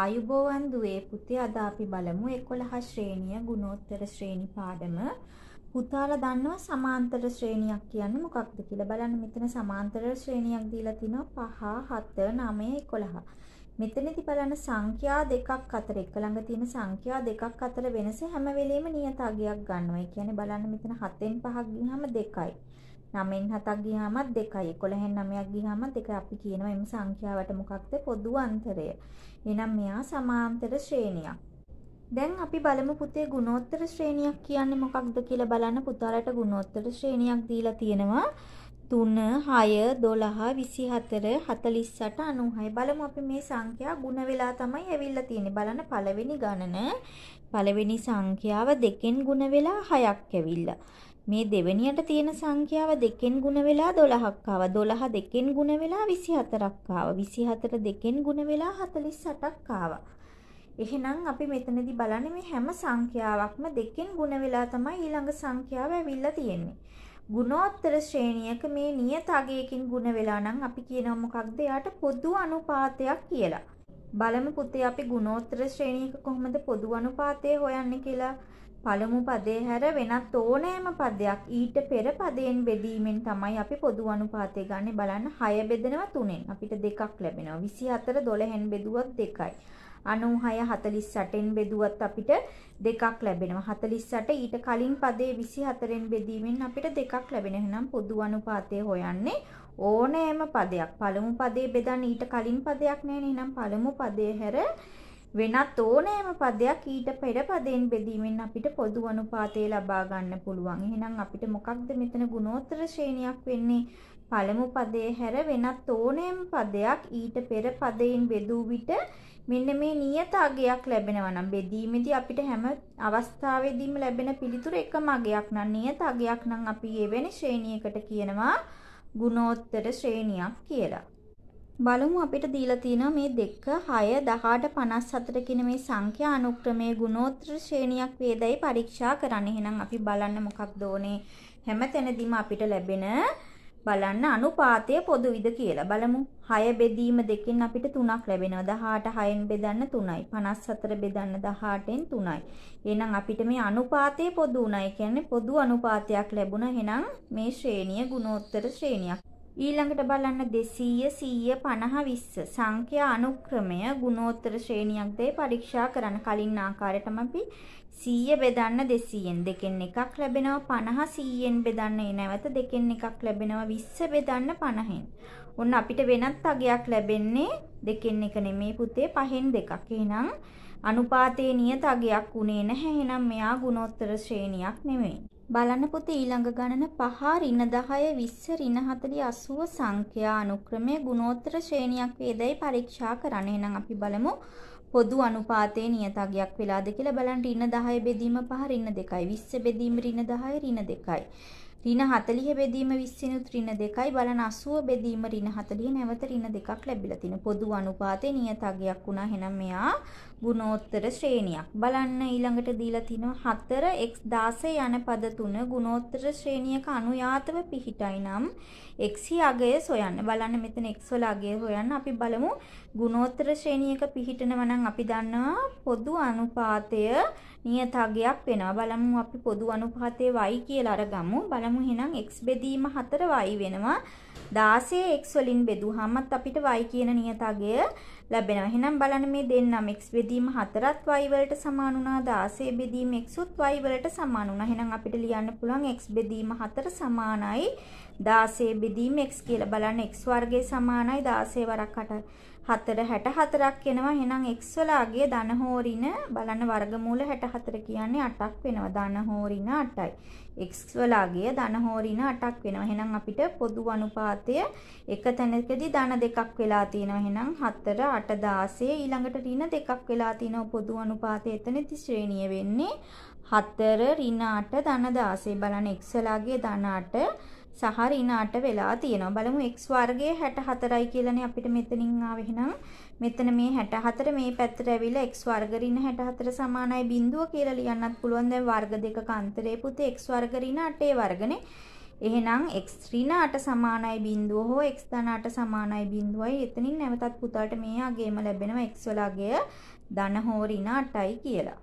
ආයුබෝවන් දුවේ පුතේ අද අපි බලමු 11 ශ්‍රේණිය ගුණෝත්තර ශ්‍රේණි පාඩම. පුතාලා දන්නවා සමාන්තර ශ්‍රේණියක් කියන්නේ මොකක්ද කියලා. බලන්න මෙතන සමාන්තර ශ්‍රේණියක් දීලා තිනවා 5 7 9 11. මෙතනදී බලන්න සංඛ්‍යා දෙකක් අතර එක ළඟ තියෙන සංඛ්‍යා දෙකක් අතර වෙනස හැම වෙලෙම නියත අගයක් ගන්නවා. ඒ කියන්නේ බලන්න මෙතන 7න් 5ක් ගියහම 2යි. 9න් 7ක් ගියාමත් 2යි 11න් 9ක් ගියාමත් 2යි. අපි කියනවා එම සංඛ්‍යාවට මොකක්ද පොදු අන්තරය. එහෙනම් මෙයා සමාන්තර ශ්‍රේණියක්. දැන් අපි බලමු පුතේ ගුණෝත්තර ශ්‍රේණියක් කියන්නේ මොකක්ද කියලා බලන්න. පුතාලට ගුණෝත්තර ශ්‍රේණියක් දීලා තියෙනවා 3 6 12 24 48 96. බලමු අපි මේ සංඛ්‍යා ගුණ වෙලා තමයි ඇවිල්ලා තියෙන්නේ. බලන්න පළවෙනි ගණන පළවෙනි සංඛ්‍යාව දෙකෙන් ගුණ වෙලා 6ක් ඇවිල්ලා. මේ දෙවෙනියට තියෙන සංඛ්‍යාව දෙකෙන් ගුණ වෙලා 12ක් ආවා. 12 දෙකෙන් ගුණ වෙලා 24ක් ආවා. 24 දෙකෙන් ගුණ වෙලා 48ක් ආවා. එහෙනම් අපි මෙතනදී බලන්නේ මේ හැම සංඛ්‍යාවක්ම දෙකෙන් ගුණ වෙලා තමයි ඊළඟ සංඛ්‍යාව ඇවිල්ලා තියෙන්නේ. ගුණෝත්තර ශ්‍රේණියක මේ නියත අගයකින් ගුණ වෙලා නම් අපි කියනවා මොකක්ද? එයාට පොදු අනුපාතයක් කියලා. බලමු පුතේ අපි ගුණෝත්තර ශ්‍රේණියක කොහොමද පොදු අනුපාතය හොයන්නේ කියලා. පළමු පදේ හැර වෙනත් ඕනෑම පදයක් ඊට පෙර පදයෙන් බෙදීමෙන් තමයි අපි පොදු අනුපාතය ගන්න. බලන්න 6 බෙදෙනවා 3ෙන් අපිට 2ක් ලැබෙනවා. 24 12න් බෙදුවත් 2යි. 96 48න් බෙදුවත් අපිට 2ක් ලැබෙනවා. 48 ඊට කලින් පදේ 24න් බෙදීමෙන් අපිට 2ක් ලැබෙනවා. එහෙනම් පොදු අනුපාතය හොයන්නේ ඕනෑම පදයක්. පළමු පදේ බෙදන්න ඊට කලින් පදයක් නැහැ. එහෙනම් පළමු පදේ හැර වෙනත් ඕනෑම පදයක් ඊට පෙර පදයෙන් බෙදීමෙන් අපිට පොදු අනුපාතය ලබා ගන්න පුළුවන්. එහෙනම් අපිට මොකක්ද මෙතන ගුණෝත්තර ශ්‍රේණියක් වෙන්නේ? පළමු පදයේ හැර වෙනත් ඕනෑම පදයක් ඊට පෙර පදයෙන් බෙදූ විට මෙන්න මේ නියත අගයක් ලැබෙනවා නම් බෙදීමේදී අපිට හැම අවස්ථාවෙදීම ලැබෙන පිළිතුර එකම අගයක් නම් නියත අගයක් නම් අපි එවැනි ශ්‍රේණියකට කියනවා ගුණෝත්තර ශ්‍රේණියක් කියලා. බලමු අපිට දීලා තියෙනවා මේ 2 6 18 54 කියන මේ සංඛ්‍යා අනුක්‍රමයේ ගුණෝත්තර ශ්‍රේණියක් වේදයි පරීක්ෂා කරන්න. එහෙනම් අපි බලන්න මොකක්ද ඕනේ? හැම තැනදීම අපිට ලැබෙන බලන්න අනුපාතය පොදුයිද කියලා. බලමු 6 බෙදීම දෙකෙන් අපිට 3ක් ලැබෙනවා. 18 6න් බෙදන්න 3යි. 54 බෙදන්න 18න් 3යි. එහෙනම් අපිට මේ අනුපාතය පොදු උනා. ඒ කියන්නේ පොදු අනුපාතයක් ලැබුණා. එහෙනම් මේ ශ්‍රේණිය ගුණෝත්තර ශ්‍රේණියක්. ඊළඟට බලන්න 200 100 50 20 සංඛ්‍යා අනුක්‍රමය ගුණෝත්තර ශ්‍රේණියක්දයි පරීක්ෂා කරන්න. කලින් ආකාරයටම අපි 100 බෙදන්න 200න් දෙකෙන් එකක් ලැබෙනවා. 50 100න් බෙදන්න නැවත දෙකෙන් එකක් ලැබෙනවා. 20 බෙදන්න 50න්. ඔන්න අපිට වෙනත් අගයක් ලැබෙන්නේ දෙකෙන් එක නෙමේ පුතේ 5න් දෙකක්. එහෙනම් අනුපාතයේ නියත අගයක් උනේ නැහැ. එහෙනම් මෙයා ගුණෝත්තර ශ්‍රේණියක් නෙමෙයි. බලන්න පුතේ ඊළඟ ගණන 5 ඍණ 10 20 ඍණ 40 80 සංඛ්‍යා අනුක්‍රමයේ ගුණෝත්තර ශ්‍රේණියක් වේදයි පරීක්ෂා කරන්න. එහෙනම් අපි බලමු පොදු අනුපාතයේ නියත අගයක් වෙලාද කියලා. බලන්න ඍණ 10 බෙදීම 5 ඍණ 2යි. 20 බෙදීම ඍණ 10 ඍණ 2යි. ඍණ 40 බෙදීම 20 නුත් ඍණ 2යි. බලන්න 80 බෙදීම ඍණ 40 නැවත ඍණ 2ක් ලැබිලා තින. පොදු අනුපාතයේ නියත අගයක් වුණා. එහෙනම් මෙයා ගුණෝත්තර ශ්‍රේණියක්. බලන්න ඊළඟට දීලා තිනවා 4x16 යන පද තුන ගුණෝත්තර ශ්‍රේණියක අනුයාතව පිහිටයි නම් x අගය සොයන්න. බලන්න මෙතන x වල අගය හොයන්න. අපි බලමු ගුණෝත්තර ශ්‍රේණියක පිහිටනවා නම් අපි දන්නවා පොදු අනුපාතය නියත අගයක් වෙනවා. බලමු අපි පොදු අනුපාතයේ y කියලා අරගමු. බලමු එහෙනම් x බෙදීම 4 y වෙනවා. 16 x වලින් බෙදුවාමත් අපිට y කියන නියත අගය ලැබෙනවා. එහෙනම් බලන්න මේ දෙන්නම x බෙදීම 4ත් y වලට සමාන වුණා. 16 බෙදීම x උත් y වලට සමාන වුණා. එහෙනම් අපිට ලියන්න පුළුවන් x බෙදීම 4 සමානයි 16 බෙදීම x කියලා. බලන්න x වර්ගය සමානයි 16 වරක් 4 64ක් එනවා. එහෙනම් x වල අගය ධන හෝ ඍණ බලන්න වර්ගමූල 64 කියන්නේ 8ක් වෙනවා. ධන හෝ ඍණ 8යි. x වල අගය ධන හෝ ඍණ 8ක් වෙනවා. එහෙනම් අපිට පොදු අනුපාතය එක තැනකදී ධන දෙකක් වෙලා තියෙනවා. එහෙනම් 4 8 16 ඊළඟට ඍණ දෙකක් වෙලා තියෙනවා. පොදු අනුපාතය එතනදී ශ්‍රේණිය වෙන්නේ 4 ඍණ 8 ධන 16. බලන්න x වල අගය ධන 8 සහ ඍණ 8 වෙලා තියෙනවා. බලමු x වර්ගය 64යි කියලානේ අපිට මෙතනින් ආවේ. එහෙනම් මෙතන මේ 64 මේ පැත්තට ඇවිල්ලා x වර්ග ඍණ 64 සමානයි බිඳුව කියලා ලියන්නත් පුළුවන්. දැන් වර්ග දෙකක අන්තරේ පුතේ x වර්ග ඍණ 8 වර්ගනේ. එහෙනම් x ඍණ 8 සමානයි බිඳුව හෝ x ධන 8 සමානයි බිඳුවයි. එතනින් නැවතත් පුතාට මේ අගයම ලැබෙනවා x වල අගය ධන හෝ ඍණ 8යි කියලා.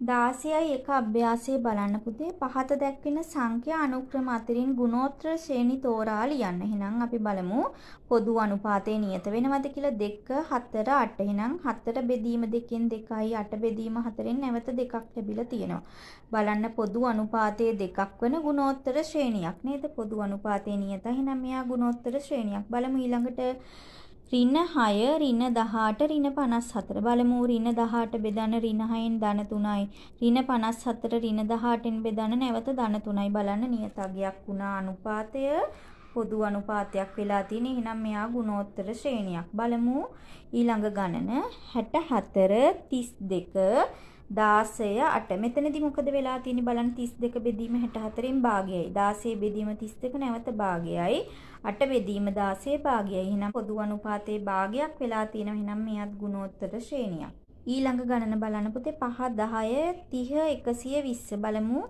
16යි එක අභ්‍යාසයේ බලන්න පුතේ පහත දැක්වෙන සංඛ්‍යා අනුක්‍රම අතරින් ගුණෝත්තර ශ්‍රේණි තෝරා ලියන්න. එහෙනම් අපි බලමු පොදු අනුපාතයේ නියත වෙනවද කියලා 2 4 8. එහෙනම් 4 බෙදීම 2න් 2යි 8 බෙදීම 4න් නැවත 2ක් ලැබිලා තියෙනවා. බලන්න පොදු අනුපාතයේ 2ක් වෙන ගුණෝත්තර ශ්‍රේණියක් නේද? පොදු අනුපාතයේ නියතයි. එහෙනම් මෙයා ගුණෝත්තර ශ්‍රේණියක්. බලමු ඊළඟට ඍණ 6 ඍණ 18 ඍණ 54 බලමු. ඍණ 18 බෙදන්න ඍණ 6න් ධන 3යි. ඍණ 54 ඍණ 18න් බෙදන්න නැවත ධන 3යි. බලන්න නියත අගයක් වුණා අනුපාතය පොදු අනුපාතයක් වෙලා තියෙන. එහෙනම් මෙයා ගුණෝත්තර ශ්‍රේණියක්. බලමු ඊළඟ ගණන 64 32 16 8. මෙතනදී මොකද වෙලා තියෙන්නේ බලන්න. 32 බෙදීම 64න් භාගයයි. 16 බෙදීම 32 නැවත භාගයයි. 8 බෙදීම 16 භාගයයි. එහෙනම් පොදු අනුපාතයේ භාගයක් වෙලා තියෙනවා. එහෙනම් මෙයත් ගුණෝත්තර ශ්‍රේණියක්. ඊළඟ ගණන බලන්න පුතේ 5 10 30 120 බලමු.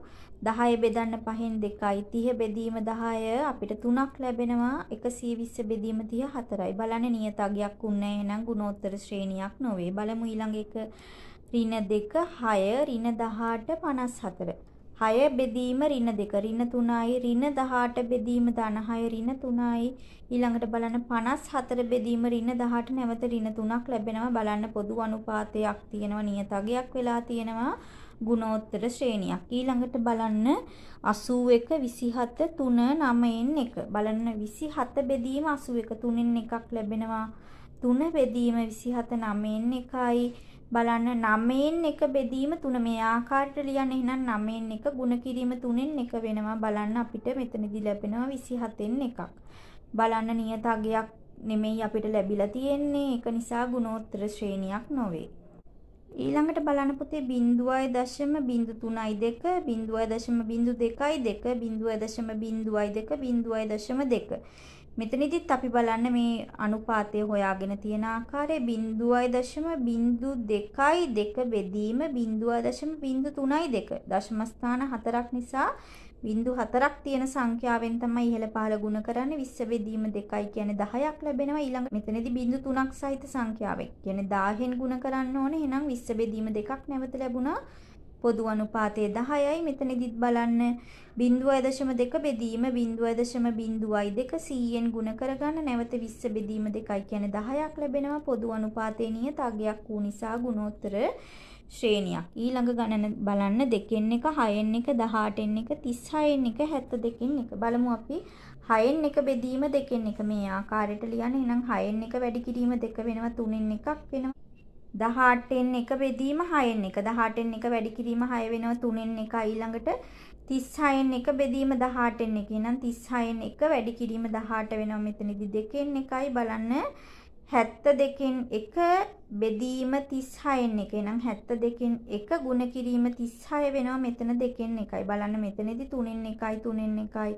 10 බෙදන්න 5න් 2යි. 30 බෙදීම 10 අපිට 3ක් ලැබෙනවා. 120 බෙදීම 30 4යි. බලන්න නියත අගයක් උන්නේ. එහෙනම් ගුණෝත්තර ශ්‍රේණියක් නොවේ. බලමු ඊළඟ එක ඍණ 2 6 ඍණ 18 54. 6 බෙදීම ඍණ 2 ඍණ 3යි. ඍණ 18 බෙදීම ධන 6 ඍණ 3යි. ඊළඟට බලන්න 54 බෙදීම ර්ණ 18 නැවත ඍණ 3ක් ලැබෙනවා. බලන්න පොදු අනුපාතයක් තියෙනවා, නියත අගයක් වෙලා තියෙනවා, ගුණෝත්තර ශ්‍රේණියක්. ඊළඟට බලන්න 81 27 3 9න් 1. බලන්න 27 බෙදීම 81 3න් එකක් ලැබෙනවා. 3 බෙදීම 27 9න් 1යි. බලන්න 9න් 1 බෙදීම 3 මේ ආකාරයට ලියන්න. එහෙනම් 9න් 1 ගුණ කිරීම 3න් 1 වෙනවා. බලන්න අපිට මෙතනදී ලැබෙනවා 27න් එකක්. බලන්න නියත අගයක් නෙමෙයි අපිට ලැබිලා තියෙන්නේ. ඒක නිසා ගුණෝත්තර ශ්‍රේණියක් නොවේ. ඊළඟට බලන්න පුතේ 0.03යි 2, 0.02යි 2, 0.02, මෙතනදිත් අපි බලන්න මේ අනුපාතය හොයාගෙන තියෙන ආකාරය 0.02යි 2 බෙදීම 0.03යි 2. දශම ස්ථාන 4ක් නිසා 0.4ක් තියෙන සංඛ්‍යාවෙන් තමයි ඉහළ පහළ ගුණ කරන්නේ. 20 බෙදීම 2යි කියන්නේ 10ක් ලැබෙනවා. ඊළඟ මෙතනදී 0.3ක් සහිත සංඛ්‍යාවක් කියන්නේ 1000න් ගුණ කරන්න ඕනේ. එහෙනම් 20 බෙදීම 2ක් නැවත ලැබුණා. පොදු අනුපාතය 10යි. මෙතනදිත් බලන්න 0.2 බෙදීම 0.02යි 100න් ගුණ කරගන්න නැවත 20 බෙදීම 2යි කියන්නේ 10ක් ලැබෙනවා. පොදු අනුපාතයේ නියත අගයක් වූ නිසා ගුණෝත්තර ශ්‍රේණියක්. ඊළඟ ගණන බලන්න 2න් 1 6න් 1 18න් 1 36න් 1 72න් 1. බලමු අපි 6න් 1 බෙදීම 2න් 1 මේ ආකාරයට ලියන්න. එහෙනම් 6න් 1 වැඩි කිරීම 2 වෙනවා 3න් 1ක් වෙනවා. 18න් 1 බෙදීම 6න් 1 18න් 1 වැඩි කිරීම 6 වෙනවා 3න් 1. ඊළඟට 36න් 1 බෙදීම 18න් 1. එහෙනම් 36න් 1 වැඩි කිරීම 18 වෙනවා. මෙතනදී 2න් 1යි. බලන්න 72න් 1 බෙදීම 36න් 1. එහෙනම් 72න් 1 ගුණ කිරීම 36 වෙනවා. මෙතන 2න් 1යි. බලන්න මෙතනදී 3න් 1යි 3න් 1යි.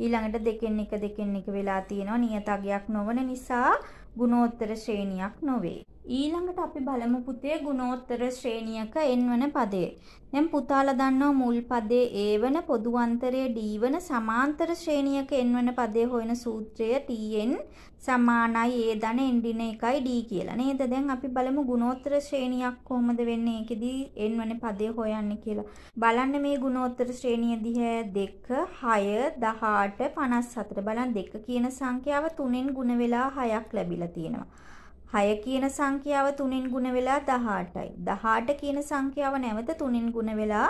ඊළඟට 2න් 1 2න් 1 වෙලා තියෙනවා. නියත අගයක් නොවන නිසා ගුණෝත්තර ශ්‍රේණියක් නොවේ. ඊළඟට අපි බලමු පුතේ ගුණෝත්තර ශ්‍රේණියක n වන පදය. දැන් පුතාලා දන්නවා මුල් පදයේ a වන පොදු අන්තරයේ d වන සමාන්තර ශ්‍රේණියක n වන පදය හොයන සූත්‍රය tn සමානයි a ධන n දින 1යි d කියලා නේද? දැන් අපි බලමු ගුණෝත්තර ශ්‍රේණියක් කොහොමද වෙන්නේ? ඒකෙදී n වන පදය හොයන්නේ කියලා. බලන්න මේ ගුණෝත්තර ශ්‍රේණිය දිහා 2 6 18 54. බලන්න 2 කියන සංඛ්‍යාව 3න් ගුණ වෙලා 6ක් ලැබිලා තියෙනවා. 6 කියන සංඛ්‍යාව 3න් ගුණ වෙලා 18යි. 18 කියන සංඛ්‍යාව නැවත 3න් ගුණ වෙලා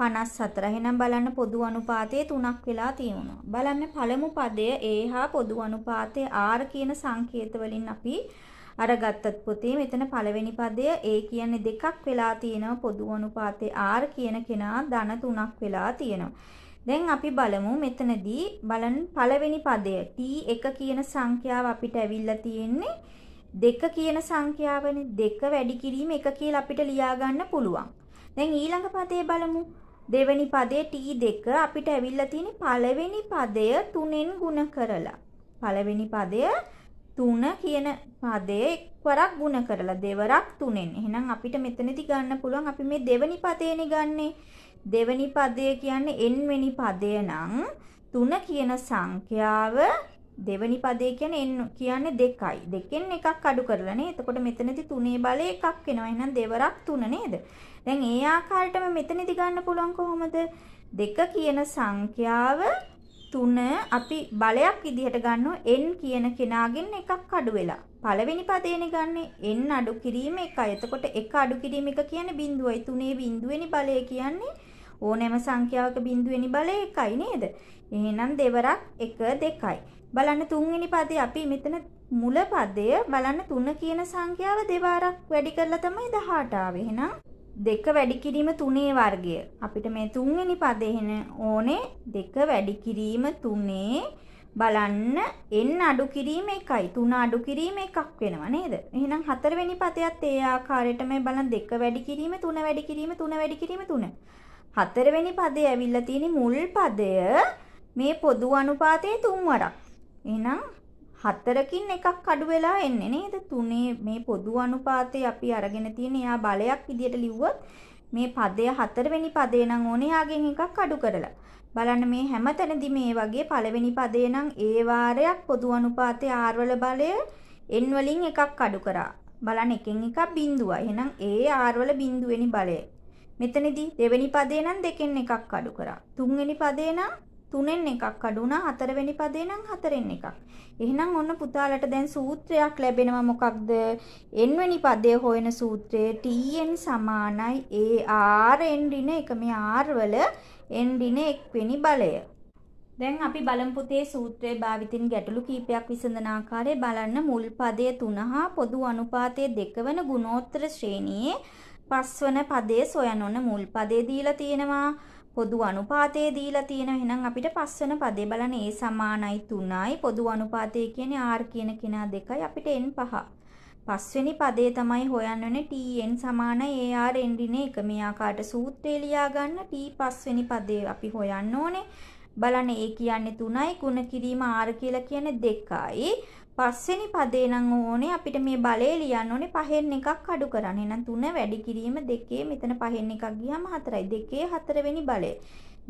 54. එහෙනම් බලන්න පොදු අනුපාතයේ 3ක් වෙලා තියෙනවා. බලන්න පළමු පදය a හා පොදු අනුපාතය r කියන සංකේත වලින් අපි අරගත්තත් පොතේ මෙතන පළවෙනි පදය a කියන්නේ 2ක් වෙලා තියෙනවා. පොදු අනුපාතයේ r කියන කෙනා ධන 3ක් වෙලා තියෙනවා. දැන් අපි බලමු මෙතනදී බලන්න පළවෙනි පදය t1 කියන සංඛ්‍යාව අපිට ඇවිල්ලා තියෙන්නේ 2 කියන සංඛ්‍යාවනේ. 2 වැඩි කිරීම 1 කියලා අපිට ලියා ගන්න පුළුවන්. දැන් ඊළඟ පදේ බලමු. දෙවෙනි පදේ t2 අපිට ඇවිල්ලා තියෙන්නේ පළවෙනි පදය 3න් ගුණ කරලා. පළවෙනි පදය 3 කියන පදය එක්වරක් ගුණ කරලා දෙවරක් 3න්. එහෙනම් අපිට මෙතනදී ගන්න පුළුවන් අපි මේ දෙවෙනි පදේනේ ගන්නෙ. දෙවෙනි පදය කියන්නේ n වෙනි පදය නම් 3 කියන සංඛ්‍යාව දෙවෙනි පදේ කියන්නේ 2යි. දෙකෙන් එකක් අඩු කරලා නේ. එතකොට මෙතනදී 3 බලය එකක් වෙනවා. එහෙනම් දෙවරක් 3 නේද? දැන් ඒ ආකාරයටම මෙතනදී ගන්න පුළුවන් කොහොමද? 2 කියන සංඛ්‍යාව 3 අපි බලයක් විදිහට ගන්නවා n කියන කෙනාගෙන් එකක් අඩු වෙලා. පළවෙනි පදේනේ ගන්නෙ n අඩු කිරීම 1යි. එතකොට 1 අඩු කිරීම 1 කියන්නේ බිඳුවයි. 3 බිඳුවෙනි බලය කියන්නේ ඕනෑම සංඛ්‍යාවක බිඳුවෙනි බලය 1යි නේද? එහෙනම් දෙවරක් 1 2යි. බලන්න තුන්වෙනි පදේ අපි මෙතන මුල පදය බලන්න 3 කියන සංඛ්‍යාව දෙවරක් වැඩි කරලා තමයි 18 ආවේ. එහෙනම් 2 වැඩි කිරීම 3 වර්ගය. අපිට මේ තුන්වෙනි පදේ එන ඕනේ 2 වැඩි කිරීම 3 බලන්න n අඩු කිරීම 1යි. 3 අඩු කිරීම 1ක් වෙනවා නේද? එහෙනම් හතරවෙනි පදයත් ඒ ආකාරයටම බලන්න 2 වැඩි කිරීම 3 වැඩි කිරීම 3 වැඩි කිරීම 3. හතරවෙනි පදේ ඇවිල්ලා තියෙන මුල් පදය මේ පොදු අනුපාතයේ 3 වරක්. එහෙනම් 4කින් එකක් අඩු වෙලා එන්නේ නේද? 3 මේ පොදු අනුපාතේ අපි අරගෙන තියෙන යා බලයක් විදියට ලිව්වොත් මේ පදය හතරවෙනි පදේ නම් ඕනේ යාගෙන් එකක් අඩු කරලා. බලන්න මේ හැමතැනදී මේ වගේ පළවෙනි පදේ නම් ඒ වාරයක් පොදු අනුපාතයේ r වල බලය n වලින් එකක් අඩු කරා. බලන්න එකෙන් එකක් බිඳුවයි. එහෙනම් ඒ r වල බිඳුවෙනි බලය. මෙතනදී දෙවෙනි පදේ නම් දෙකෙන් එකක් අඩු කරා. තුන්වෙනි පදේ නම් 3ෙන් එකක් අඩු වුණා. හතරවෙනි පදේ නම් 4ෙන් එකක්. එහෙනම් ඔන්න පුතාලට දැන් සූත්‍රයක් ලැබෙනවා මොකක්ද? n වෙනි පදේ හොයන සූත්‍රයේ tn සමානයි ar n ඍණ 1 මේ r වල n ඍණ 1 වෙනි බලය. දැන් අපි බලමු පුතේ සූත්‍රයේ භාවිතින් ගැටලු කීපයක් විසඳන ආකාරය බලන්න. මුල් පදයේ 3 හා පොදු අනුපාතයේ 2 වන ගුණෝත්තර ශ්‍රේණියේ 5 වන පදයේ සොයන්න ඕන. මුල් පදේ දීලා තියෙනවා. පොදු අනුපාතයේ දීලා තියෙනවා. එහෙනම් අපිට 5 වෙනි පදේ බලන්න a සමානයි 3යි. පොදු අනුපාතය කියන්නේ r කියන කෙනා 2යි. අපිට n 5. 5 වෙනි පදේ තමයි හොයන්න ඕනේ tn සමානයි ar n ඍණ 1. මේ ආකාරයට සූත්‍රය ලියා ගන්න. t 5 වෙනි පදේ අපි හොයන්න ඕනේ. බලන්න a කියන්නේ 3යි. ගුණ කිරීම r කියලා කියන්නේ 2යි. 5 වෙනි පදේ නම් ඕනේ අපිට මේ බලය ලියන්න ඕනේ 5න් එකක් අඩු කරන්න. එහෙනම් 3 වැඩි කිරීම 2 මෙතන 5න් එකක් ගියාම 4යි. 2 4 වෙනි බලය.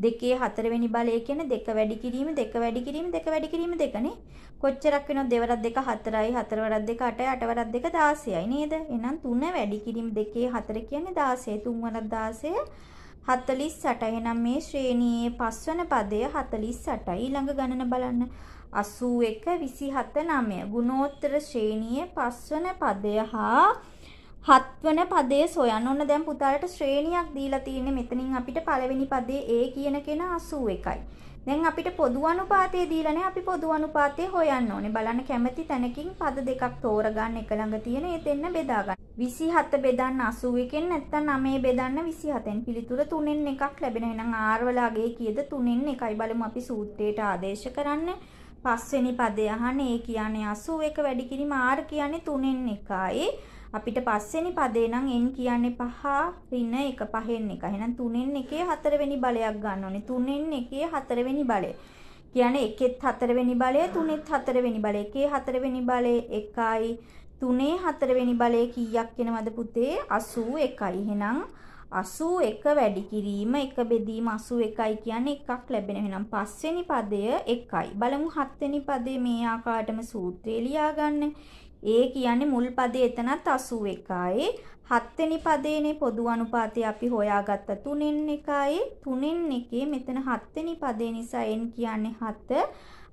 2 4 වෙනි බලය කියන්නේ 2 වැඩි කිරීම 2 වැඩි කිරීම 2 වැඩි කිරීම 2 නේ. කොච්චරක් වෙනවද? 2 වරක් 2 4යි. 4 වරක් 2 8යි. 8 වරක් 2 16යි නේද? එහෙනම් 3 වැඩි කිරීම 2 4 කියන්නේ 16. 3 වරක් 16 48. එහෙනම් මේ ශ්‍රේණියේ 5 වන පදය 48යි. ඊළඟ ගණන බලන්න. 81 27 9 ගුණෝත්තර ශ්‍රේණියේ 5 වන පදය හා 7 වන පදය සොයන්න. ඕන දැන් පුතාලට ශ්‍රේණියක් දීලා තියෙන්නේ මෙතනින් අපිට පළවෙනි පදේ a කියන කෙනා 81යි. දැන් අපිට පොදු අනුපාතය දීලානේ අපි පොදු අනුපාතය හොයන්න ඕනේ. බලන්න කැමැති තැනකින් පද දෙකක් තෝරගන්න එක ළඟ තියෙන ඒ දෙන්න බෙදා ගන්න. 27 බෙදන්න 81න් නැත්නම් 9 බෙදන්න 27න් පිළිතුර 3න් එකක් ලැබෙනවා. එහෙනම් r වල අගේ කීයද? 3න් එකයි. බලමු අපි සූත්‍රයට ආදේශ කරන්න. 5 වෙනි පදේ අහන්නේ a කියන්නේ 81 වැඩි කිරීම r කියන්නේ 3න් එකයි. අපිට 5 වෙනි පදේ නම් n කියන්නේ 5 ඍණ 1 5න් 1. එහෙනම් 3න් එකේ 4 වෙනි බලයක් ගන්න ඕනේ. 3න් එකේ 4 වෙනි බලය. කියන්නේ 1ෙත් 4 වෙනි බලය 3ෙත් 4 වෙනි බලය. 1 4 වෙනි බලය 1යි. 3 4 වෙනි බලය කීයක් වෙනවද පුතේ? 81යි. එහෙනම් 81 වැඩි කිරීම 1 බෙදීම 81යි කියන්නේ එකක් ලැබෙනවා. එහෙනම් 5 වෙනි පදය 1යි. බලමු 7 වෙනි පදේ මේ ආකාරයටම සූත්‍රය ලියා ගන්න. a කියන්නේ මුල් පදේ එතනත් 81යි. 7 වෙනි පදේනේ පොදු අනුපාතය අපි හොයාගත්ත 3න් එකයි. 3න් එකේ මෙතන 7 වෙනි පදේ නිසා n කියන්නේ 7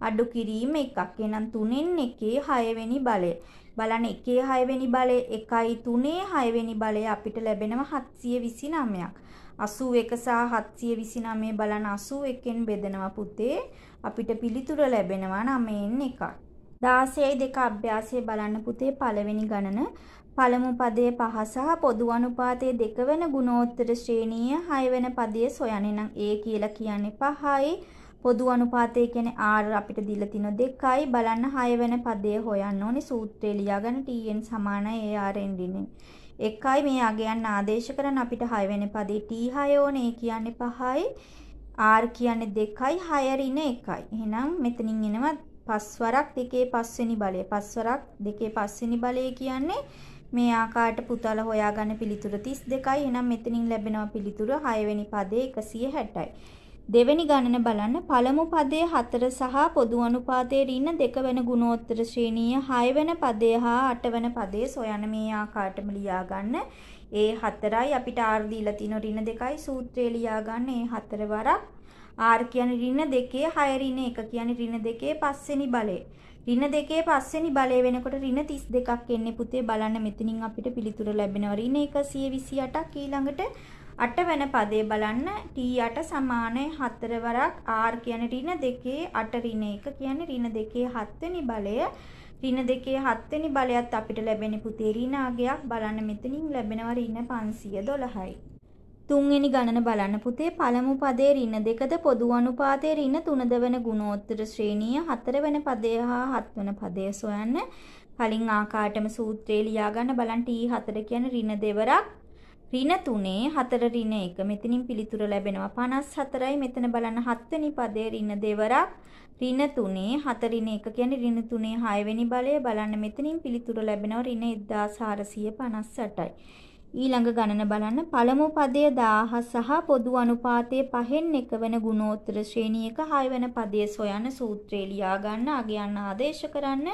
අඩු කිරීම එකක්. එහෙනම් 3න් එකේ 6 වෙනි බලය. බලන්න 1 6 වෙනි බලය 1යි 3 6 වෙනි බලය අපිට ලැබෙනවා 729ක්. 81 සහ 729 බලන්න 81න් බෙදනවා පුතේ. අපිට පිළිතුර ලැබෙනවා 9න් එකක්. 16යි 2 අභ්‍යාසය බලන්න පුතේ. පළවෙනි ගණන පළමු පදයේ 5 සහ පොදු අනුපාතයේ 2 වෙන ගුණෝත්තර ශ්‍රේණියේ 6 වෙන පදයේ සොයන්නේ. නම් a කියලා කියන්නේ 5යි. පොදු අනුපාතය කියන්නේ r අපිට දීලා තියෙන 2යි. බලන්න 6 වෙන පදයේ හොයන්න ඕනේ. සූත්‍රය ලියා ගන්න. tn සමානයි ar n ඍණ 1යි. මේ අගයන් ආදේශ කරන අපිට 6 වෙන පදේ t6 ඕනේ. a කියන්නේ 5යි. r කියන්නේ 2යි. 6 ඍණ 1යි. එහෙනම් මෙතනින් එනවා 5 වරක් 2 5 වෙනි බලය. 5 වරක් 2 5 වෙනි බලය කියන්නේ මේ ආකාරයට පුතාලා හොයාගන්න පිළිතුර 32යි. එහෙනම් මෙතනින් ලැබෙනවා පිළිතුර 6 වෙනි පදේ 160යි. දෙවෙනි ගණන බලන්න පළමු පදයේ 4 සහ පොදු අනුපාතයේ ඍණ 2 වෙන ගුණෝත්තර ශ්‍රේණිය 6 වෙන පදය හා 8 වෙන පදයේ සොයන්න මේ ආකාරයටම ලියා ගන්න. ඒ 4යි අපිට r දීලා තියෙන ඍණ 2යි සූත්‍රය ලියා ගන්න. ඒ 4 වරක් r කියන්නේ ඍණ 2 6 ඍණ 1 කියන්නේ ඍණ 2 පස්වෙනි බලය. ඍණ 2 පස්වෙනි බලය වෙනකොට ऋण 32ක් එන්නේ පුතේ බලන්න මෙතනින් අපිට පිළිතුර ලැබෙනවා ඍණ 128ක් ඊළඟට 8 වෙන පදේ බලන්න t8 සමාන 4 වරක් r කියන්නේ ඍණ 2 8 ඍණ 1 කියන්නේ ඍණ 2 7 වෙනි බලය ඍණ 2 7 වෙනි බලයත් අපිට ලැබෙන්නේ පුතේ ඍණ අගයක් බලන්න මෙතනින් ලැබෙනවා ඍණ 512යි තුන්වෙනි ගණන බලන්න පුතේ පළමු පදයේ ඍණ 2ද පොදු අනුපාතයේ ඍණ 3ද වෙන ගුණෝත්තර ශ්‍රේණිය 4 වෙන පදය හා 7 වෙන පදය සොයන්න කලින් ආකාරයටම සූත්‍රය ලියා ගන්න බලන්න t4 කියන්නේ ඍණ 2 වරක් ඍණ 3 4 ඍණ 1 මෙතනින් පිළිතුර ලැබෙනවා 54යි මෙතන බලන්න 7 වෙනි පදයේ ඍණ 2 වරක් ඍණ 3 4 ඍණ 1 කියන්නේ ඍණ 3 6 වෙනි බලය බලන්න මෙතනින් පිළිතුර ලැබෙනවා ඍණ 1458යි ඊළඟ ගණන බලන්න පළමු පදයේ 1000 සහ පොදු අනුපාතයේ 5න් 1 වෙන ගුණෝත්තර ශ්‍රේණියක 6 වෙන පදයේ සොයන සූත්‍රය ලියා ගන්න අගයන් ආදේශ කරන්න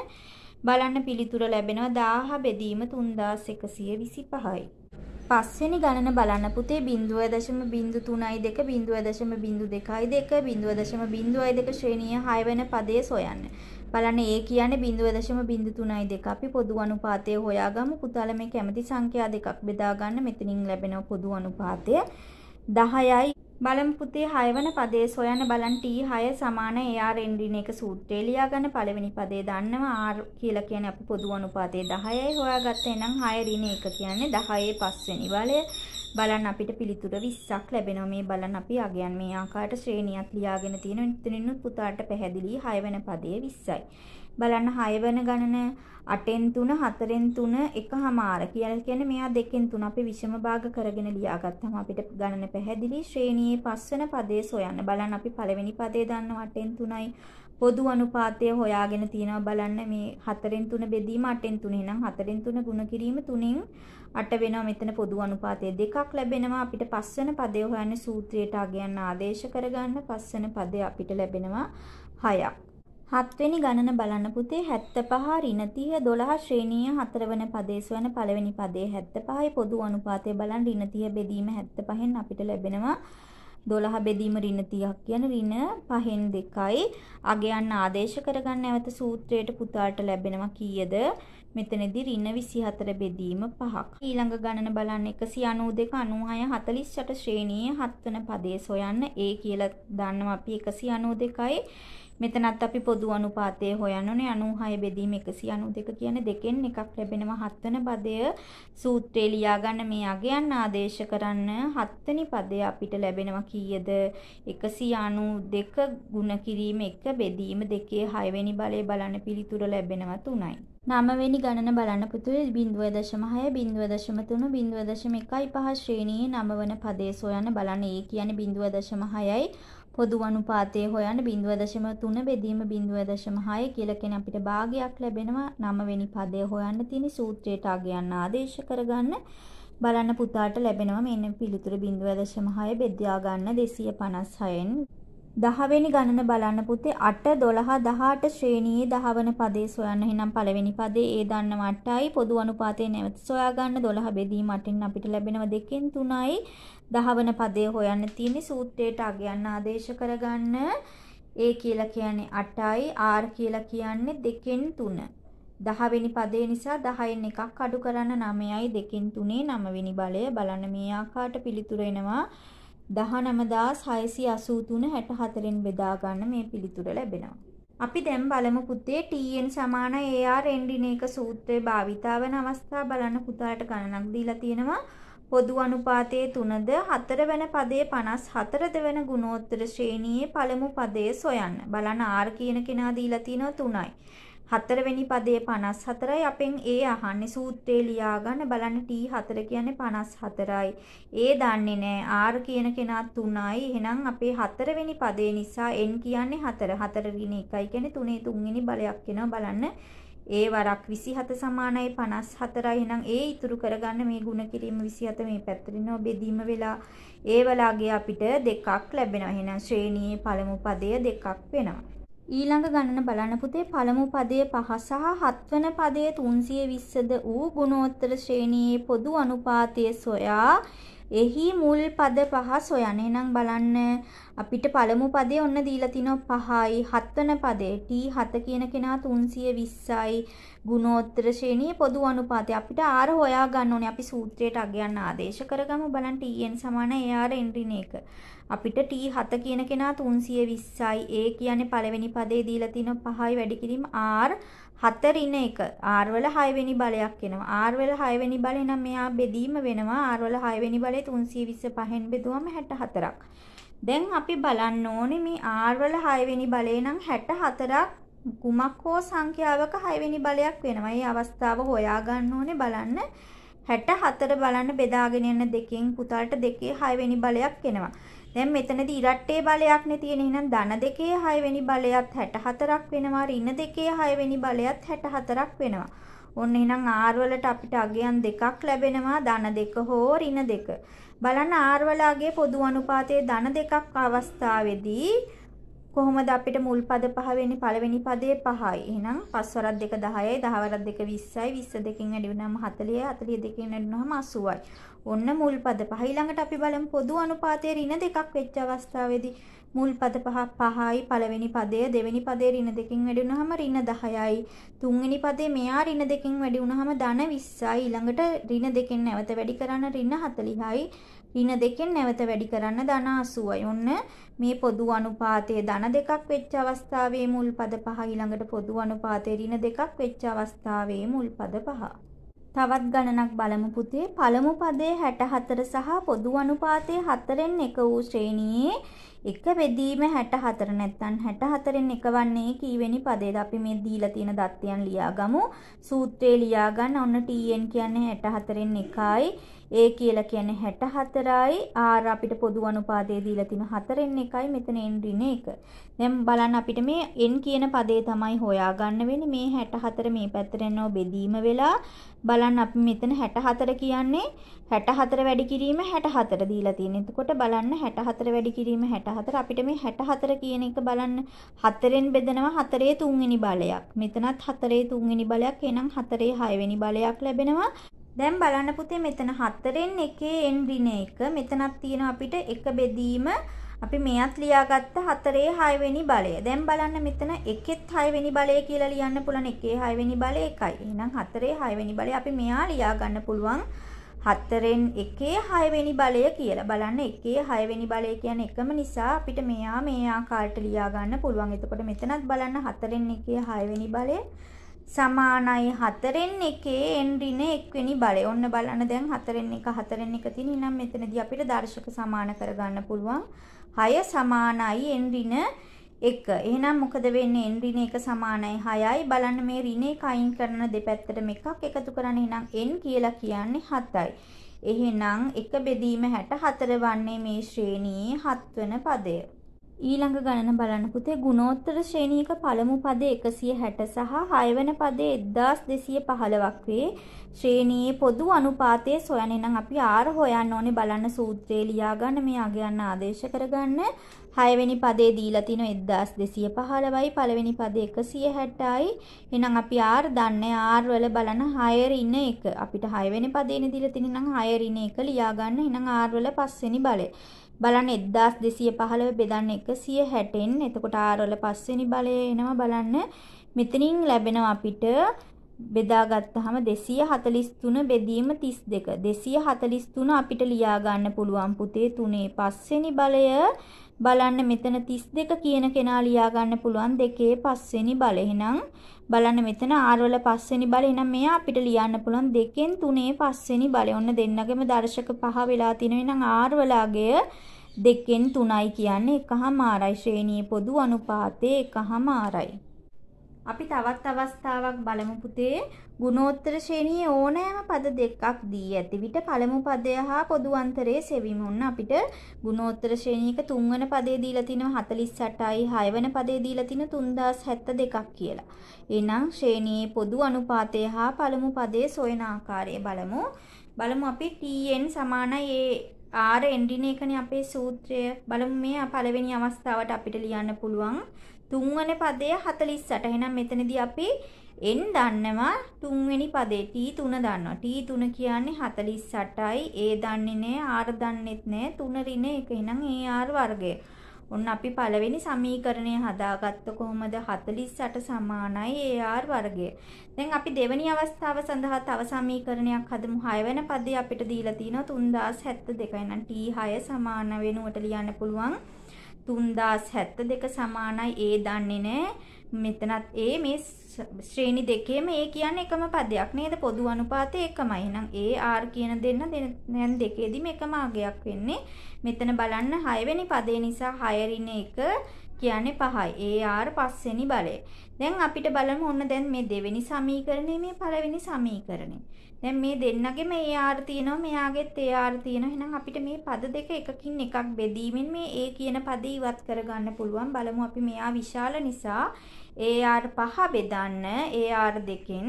බලන්න පිළිතුර ලැබෙනවා 1000 බෙදීම 3125යි පස්වෙනි ගණන බලන්න පුතේ 0.03යි 2 0.02යි 2 0.02යි ශ්‍රේණිය 6 වෙන පදයේ සොයන්න බලන්න ඒ කියන්නේ 0.03යි 2 අපි පොදු අනුපාතය හොයාගමු පුතාලා මේ කැමති සංඛ්‍යා දෙකක් බෙදා ගන්න මෙතනින් ලැබෙනවා පොදු අනුපාතය 10යි බලමු පුතේ 6 වෙනි පදයේ සොයන්න බලන්න t6 සමාන ar n ඍණ 1 සූත්‍රය ලියා ගන්න පළවෙනි පදේ දන්නවා r කියලා කියන්නේ අපි පොදු අනුපාතයේ 10යි හොයාගත්තා එනම් 6 ඍණ 1 කියන්නේ 10ේ පස්වෙනි බලය බලන්න අපිට පිළිතුර 20ක් ලැබෙනවා මේ බලන්න අපි අගයන් මේ ආකාරයට ශ්‍රේණියක් ලියාගෙන තියෙන ඉතින්නුත් පුතාට පැහැදිලි 6 වෙනි පදයේ 20යි බලන්න 6 වෙනි ගණන 8න් 3 4න් 3 එකමාර කියලා කියන්නේ මෙයා 2න් 3 අපි විෂම භාග කරගෙන ලියාගත්තාම අපිට ගණන පැහැදිලි ශ්‍රේණියේ 5 වෙනි පදයේ සොයන්න බලන්න අපි පළවෙනි පදේ දන්නවා 8න් 3යි පොදු අනුපාතය හොයාගෙන තියෙනවා බලන්න මේ 4න් 3 බෙදීම 8න් 3 එහෙනම් 4න් 3 ගුණ කිරීම 3න් 8 වෙනවා මෙතන පොදු අනුපාතය දෙකක් ලැබෙනවා අපිට 5 වෙනි පදේ හොයන්නේ සූත්‍රයට අගයන් ආදේශ කරගන්න 5 වෙනි පදේ අපිට ලැබෙනවා 6ක් 7 වෙනි ගණන බලන්න පුතේ 75 ඍණ 30 12 ශ්‍රේණිය 4 වෙනි පදයේ සොයන පළවෙනි පදයේ 75යි පොදු අනුපාතය බලන්න ඍණ 30 බෙදීම 75න් අපිට ලැබෙනවා 12 බෙදීම ඍණ 30ක් කියන ඍණ 5න් 2යි අගයන් ආදේශ කරගන්න නැවත සූත්‍රයට පුතාට ලැබෙනවා කීයද මෙතනදී ඍණ 24 බෙදීම 5ක් ඊළඟ ගණන බලන්න 192 96 48 ශ්‍රේණියේ 7 වෙනි පදයේ සොයන්න ඒ කියලා දන්නවා අපි 192යි මෙතනත් අපි පොදු අනුපාතය හොයන්න ඕනේ 96 බෙදීම 192 කියන්නේ දෙකෙන් එකක් ලැබෙනවා 7 වෙනි පදය සූත්‍රය ලියා ගන්න මේ අගයන් ආදේශ කරන්න 7 වෙනි පදය අපිට ලැබෙනවා කීයද 192 ගුණ කිරීම 1 බෙදීම 2 6 වෙනි බලය බලන්න පිළිතුර ලැබෙනවා 3යි 9 වෙනි ගණන බලන්න පුතේ 0.6 0.3 0.1යි 5 ශ්‍රේණියේ 9 වෙනි පදයේ සොයන්න බලන්න ඒ කියන්නේ 0.6යි පොදු අනුපාතය හොයන්න 0.3 බෙදීම 0.6 කියලා කියන අපිට භාගයක් ලැබෙනවා 9 වෙනි පදය හොයන්න තියෙන සූත්‍රයට අගයන් ආදේශ කරගන්න බලන්න පුතාට ලැබෙනවා මෙන්න පිළිතුර 0.6 බෙදා ගන්න 256න් 10 වෙනි ගණන බලන්න පුතේ 8 12 18 ශ්‍රේණියේ 10 වෙනි පදයේ සොයන්න එහෙනම් පළවෙනි පදේ ඒ දන්නවා 8යි පොදු අනුපාතය නැවත සොයා ගන්න 12 බෙදීම 8න් අපිට ලැබෙනවා 2න් 3යි 10 වෙනි පදේ හොයන්න තියෙන්නේ සූත්‍රයට අගයන් ආදේශ කරගන්න ඒ කියලා කියන්නේ 8යි r කියලා කියන්නේ 2න් 3 10 වෙනි පදේ නිසා 10න් එකක් අඩු කරන්න 9යි 2න් 3 9 වෙනි බලය බලන්න මේ ආකාරයට පිළිතුර එනවා 19683 64න් බෙදා ගන්න මේ පිළිතුර ලැබෙනවා. අපි දැන් බලමු පුතේ tn සමාන ar n ඍණ 1 සූත්‍රයේ භාවිතා වන අවස්ථා බලන්න පුතාට ගණනක් දීලා තියෙනවා. පොදු අනුපාතයේ 3ද 4 වෙනි පදයේ 54 වෙනි ගුණෝත්තර ශ්‍රේණියේ පළමු පදයේ සොයන්න. බලන්න r කියන කෙනා දීලා තියෙනවා 3යි. 4 වෙනි පදයේ 54යි අපෙන් ඒ අහන්නේ සූත්‍රය ලියා ගන්න බලන්න t4 කියන්නේ 54යි. ඒ දන්නේ නැහැ r කියන කෙනා 3යි. එහෙනම් අපේ 4 වෙනි පදේ නිසා n කියන්නේ 4. 4 ඍණ 1යි කියන්නේ 3 තුන්වෙනි බලයක් වෙනවා බලන්න. ඒ වරක් 27 සමානයි 54යි. එහෙනම් ඒ ඉතුරු කරගන්න මේ ගුණ කිරීම 27 මේ පැත්තට එනවා බෙදීම වෙලා. ඒ වලාගේ අපිට දෙකක් ලැබෙනවා. එහෙනම් ශ්‍රේණියේ පළමු පදය දෙකක් වෙනවා. ඊළඟ ගණන බලන්න පුතේ පළමු පදයේ 5 සහ 7 වන පදයේ 320ද වූ ගුණෝත්තර ශ්‍රේණියේ පොදු අනුපාතය සොයා එහි මුල් පද 5 සොයන්න. එහෙනම් බලන්න අපිට පළමු පදේ ඔන්න දීලා තිනවා 5යි 7 වෙනි පදේ T7 කියන කෙනා 320යි ගුණෝත්තර ශ්‍රේණියේ පොදු අනුපාතය අපිට R හොයා ගන්න ඕනේ. අපි සූත්‍රයට අගයන් ආදේශ කරගමු. බලන්න Tn සමාන AR එන්ට්‍රින එක. අපිට T7 කියන කෙනා 320යි. ඒ කියන්නේ පළවෙනි පදේ දීලා තිනවා 5යි වැඩි කිරීම R 4 ඍණ 1. R වල 6 වෙනි බලයක් එනවා. R වල 6 වෙනි බලය නම් මෙයා බෙදීම වෙනවා. R වල 6 වෙනි බලය 320 5න් බෙදුවම 64ක්. දැන් අපි බලන්න ඕනේ මේ R වල 6 වෙනි බලය නම් 64ක් කුමක් හෝ සංඛ්‍යාවක 6 වෙනි බලයක් වෙනවා. මේ අවස්ථාව හොයා ගන්න ඕනේ. බලන්න 64 බලන්න බෙදාගෙන යන දෙකෙන් පුතාලට දෙකේ 6 වෙනි බලයක් එනවා. දැන් මෙතනදී ඉරට්ටේ බලයක් නේ තියෙන්නේ. එහෙනම් ධන දෙකේ 6 වෙනි බලයත් 64ක් වෙනවා. ඍණ දෙකේ 6 වෙනි බලයත් 64ක් වෙනවා. ඔන්න එහෙනම් R වලට අපිට අගයන් දෙකක් ලැබෙනවා. ධන දෙක හෝ ඍණ දෙක. බලන්න R වල අගයේ පොදු අනුපාතයේ ධන දෙකක් අවස්ථාවේදී කොහොමද අපිට මුල් පද 5 වෙනි පළවෙනි පදයේ 5යි. එහෙනම් 5 වරක් 2 10යි 10 වරක් 2 20යි 20 දෙකෙන් වැඩි වුණාම 40යි 40 දෙකෙන් වැඩි වුණාම 80යි. ඔන්න මුල් පද 5. ඊළඟට අපි බලමු පොදු අනුපාතයේ ඍණ දෙකක් වෙච්ච අවස්ථාවේදී මුල් පද 5 5යි පළවෙනි පදය දෙවෙනි පදයේ ඍණ දෙකෙන් වැඩි වුණාම ඍණ 10යි. තුන්වෙනි පදේ මෙයා ඍණ දෙකෙන් වැඩි වුණාම ධන 20යි. ඊළඟට ඍණ දෙකෙන් නැවත වැඩි කරන්න ඍණ 40යි. ඍණ දෙකෙන් නැවත වැඩි කරන්න ධන 80යි. ඔන්න මේ පොදු අනුපාතයේ ධන දෙකක් වෙච්ච අවස්ථාවේ මුල් පද 5 ඊළඟට පොදු අනුපාතයේ ඍණ දෙකක් වෙච්ච අවස්ථාවේ මුල් පද 5. තවත් ගණනක් බලමු පුතේ. පළමු පදයේ 64 සහ පොදු අනුපාතයේ 4න් 1 වූ ශ්‍රේණියේ එක බෙදීම 64 නැත්නම් 64න් 1 වන්නේ කීවෙනි පදයේද? අපි මේ දීලා තියෙන දත්තයන් ලියාගමු. සූත්‍රය ලියා ගන්න. ඔන්න Tn කියන්නේ 64න් 1යි. A කියලා කියන්නේ 64යි. R අපිට පොදු අනුපාතයේ දීලා තියෙන 4න් 1යි. මෙතන n ඍණ 1. දැන් බලන්න අපිට මේ n කියන පදේ තමයි හොයාගන්න වෙන්නේ. මේ 64 මේ පැත්තට එනවා බෙදීම වෙලා. බලන්න අපි මෙතන 64 කියන්නේ 64 වැඩි කිරීම 64 දීලා තියෙනවා. එතකොට බලන්න 64 වැඩි කිරීම 64 අපිට මේ 64 කියන එක බලන්න 4ෙන් බෙදනවා 4 3 වෙනි බලයක්. මෙතනත් 4 3 වෙනි බලයක්. එහෙනම් 4 6 වෙනි බලයක් ලැබෙනවා. දැන් බලන්න පුතේ මෙතන 4න් 1 n ඍණ 1 මෙතනක් තියෙනවා අපිට එක බෙදීම අපි මෙයත් ලියාගත්ත 4 6 වෙනි බලය. දැන් බලන්න මෙතන 1ෙත් 6 වෙනි බලය කියලා ලියන්න පුළුවන්. 1 6 වෙනි බලය 1යි. එහෙනම් 4 6 වෙනි බලය අපි මෙයා ලියා ගන්න පුළුවන් 4න් 1 6 වෙනි බලය කියලා. බලන්න 1 6 වෙනි බලය කියන්නේ එකම නිසා අපිට මෙයා මේ ආකාරයට ලියා ගන්න පුළුවන්. එතකොට මෙතනත් බලන්න 4න් 1 6 වෙනි බලය සමානයි 4න් 1 n ඍණ 1 වෙනි බලය. ඔන්න බලන්න දැන් 4න් 1 4න් 1 තියෙන. එහෙනම් මෙතනදී අපිට දර්ශක සමාන කරගන්න පුළුවන්. 6 සමානයි n ඍණ 1. එහෙනම් මොකද වෙන්නේ? n ඍණ 1 සමානයි 6යි. බලන්න මේ ඍණ 1 අයින් කරන දෙපැත්තටම එකක් එකතු කරන්න. එහෙනම් n කියලා කියන්නේ 7යි. එහෙනම් එක බෙදීම 64 වන්නේ මේ ශ්‍රේණියේ 7 වෙනි පදය. ඊළඟ ගණන බලන්න පුතේ. ගුණෝත්තර ශ්‍රේණියක පළමු පදේ 160 සහ 6 වෙනි පදේ 1215ක් වේ. ශ්‍රේණියේ පොදු අනුපාතයේ සොයන්න. නම් අපි R හොයන්න ඕනේ. බලන්න සූත්‍රය ලියා ගන්න. මේ අගයන් ආදේශ කරගන්න. 6 වෙනි පදේ දීලා තිනවා 1215යි. පළවෙනි පදේ 160යි. එහෙනම් අපි R දන්නේ. R වල බලන්න 6 ඍණ 1. අපිට 6 වෙනි පදේනේ දීලා තියෙන්නේ. නම් 6 ඍණ 1 ලියා ගන්න. එහෙනම් R වල 5 වෙනි බලය. බලන්න 1215 බෙදන්න 160න්. එතකොට R වල 5 වෙනි බලය එනවා. බලන්න මෙතනින් ලැබෙනවා අපිට බෙදාගත්තාම 243 බෙදීම 32. 243 අපිට ලියා ගන්න පුළුවන් පුතේ 3 5 වෙනි බලය. බලන්න මෙතන 32 කියන කෙනා ලියා ගන්න පුළුවන් 2 5 වෙනි බලය. එහෙනම් බලන්න මෙතන R වල 5 වෙනි බලය. එහෙනම් මෙයා අපිට ලියන්න පුළුවන් 2න් 3 5 වෙනි බලය. ඔන්න දෙන්නගෙම දර්ශක 5 වෙලා තිනවා. එහෙනම් R වල අගය 2න් 3යි කියන්නේ 1/4යි. ශ්‍රේණියේ පොදු අනුපාතයේ 1/4යි. අපි තවත් අවස්ථාවක් බලමු පුතේ. ගුණෝත්තර ශ්‍රේණියේ ඕනෑම පද දෙකක් දී ඇති විට පළමු පදය හා පොදු අන්තරයේ සෙවීම. ඔන්න අපිට ගුණෝත්තර ශ්‍රේණියක තුන්වන පදේ දීලා තිනවා 48යි, හයවන පදේ දීලා තිනවා 3072ක් කියලා. එහෙනම් ශ්‍රේණියේ පොදු අනුපාතය හා පළමු පදයේ සොයන ආකාරය බලමු. අපි tn සමානයි r n රින එකනේ අපේ සූත්‍රය. බලමු මේ පළවෙනි අවස්ථාවට අපිට ලියන්න පුළුවන්. තුන්වන පදය 48. එහෙනම් මෙතනදී අපි n දන්නවා තුන්වෙනි පදේ t3 දන්නවා. t3 කියන්නේ 48යි. a දන්නේ නැහැ, r දන්නෙත් නැහැ. 3 ඍණ 1. එහෙනම් ar වර්ගය. ඔන්න අපි පළවෙනි සමීකරණය හදාගත්ත කොහොමද? 48 සමානයි ar වර්ගය. දැන් අපි දෙවෙනි අවස්ථාව සඳහා තව සමීකරණයක් හදමු. 6 වෙනි පදේ අපිට දීලා තියෙනවා 3072. එහෙනම් t6 සමාන වෙනුවට ලියන්න පුළුවන් 3072 සමානයි a දන්නේ නැහැ. මෙතනත් a මේ ශ්‍රේණි දෙකේම a කියන්නේ එකම පදයක් නේද? පොදු අනුපාතය එකමයි. එහෙනම් a r කියන දැන් දෙකේදීම එකම අගයක් වෙන්නේ. මෙතන බලන්න 6 වෙනි පදේ නිසා 6 ඍණ 1 කියන්නේ 5යි. ar 5 වෙනි බලය. දැන් අපිට බලමු ඔන්න දැන් මේ දෙවෙනි සමීකරණය මේ පළවෙනි සමීකරණය. දැන් මේ දෙන්නගෙම ar තියෙනවා, මෙයාගෙත් ar තියෙනවා. එහෙනම් අපිට මේ පද දෙක එකකින් එකක් බෙදීමෙන් මේ a කියන පදේ ඉවත් කරගන්න පුළුවන්. බලමු අපි මෙයා විශාල නිසා ar 5 බෙදන්න ar දෙකෙන්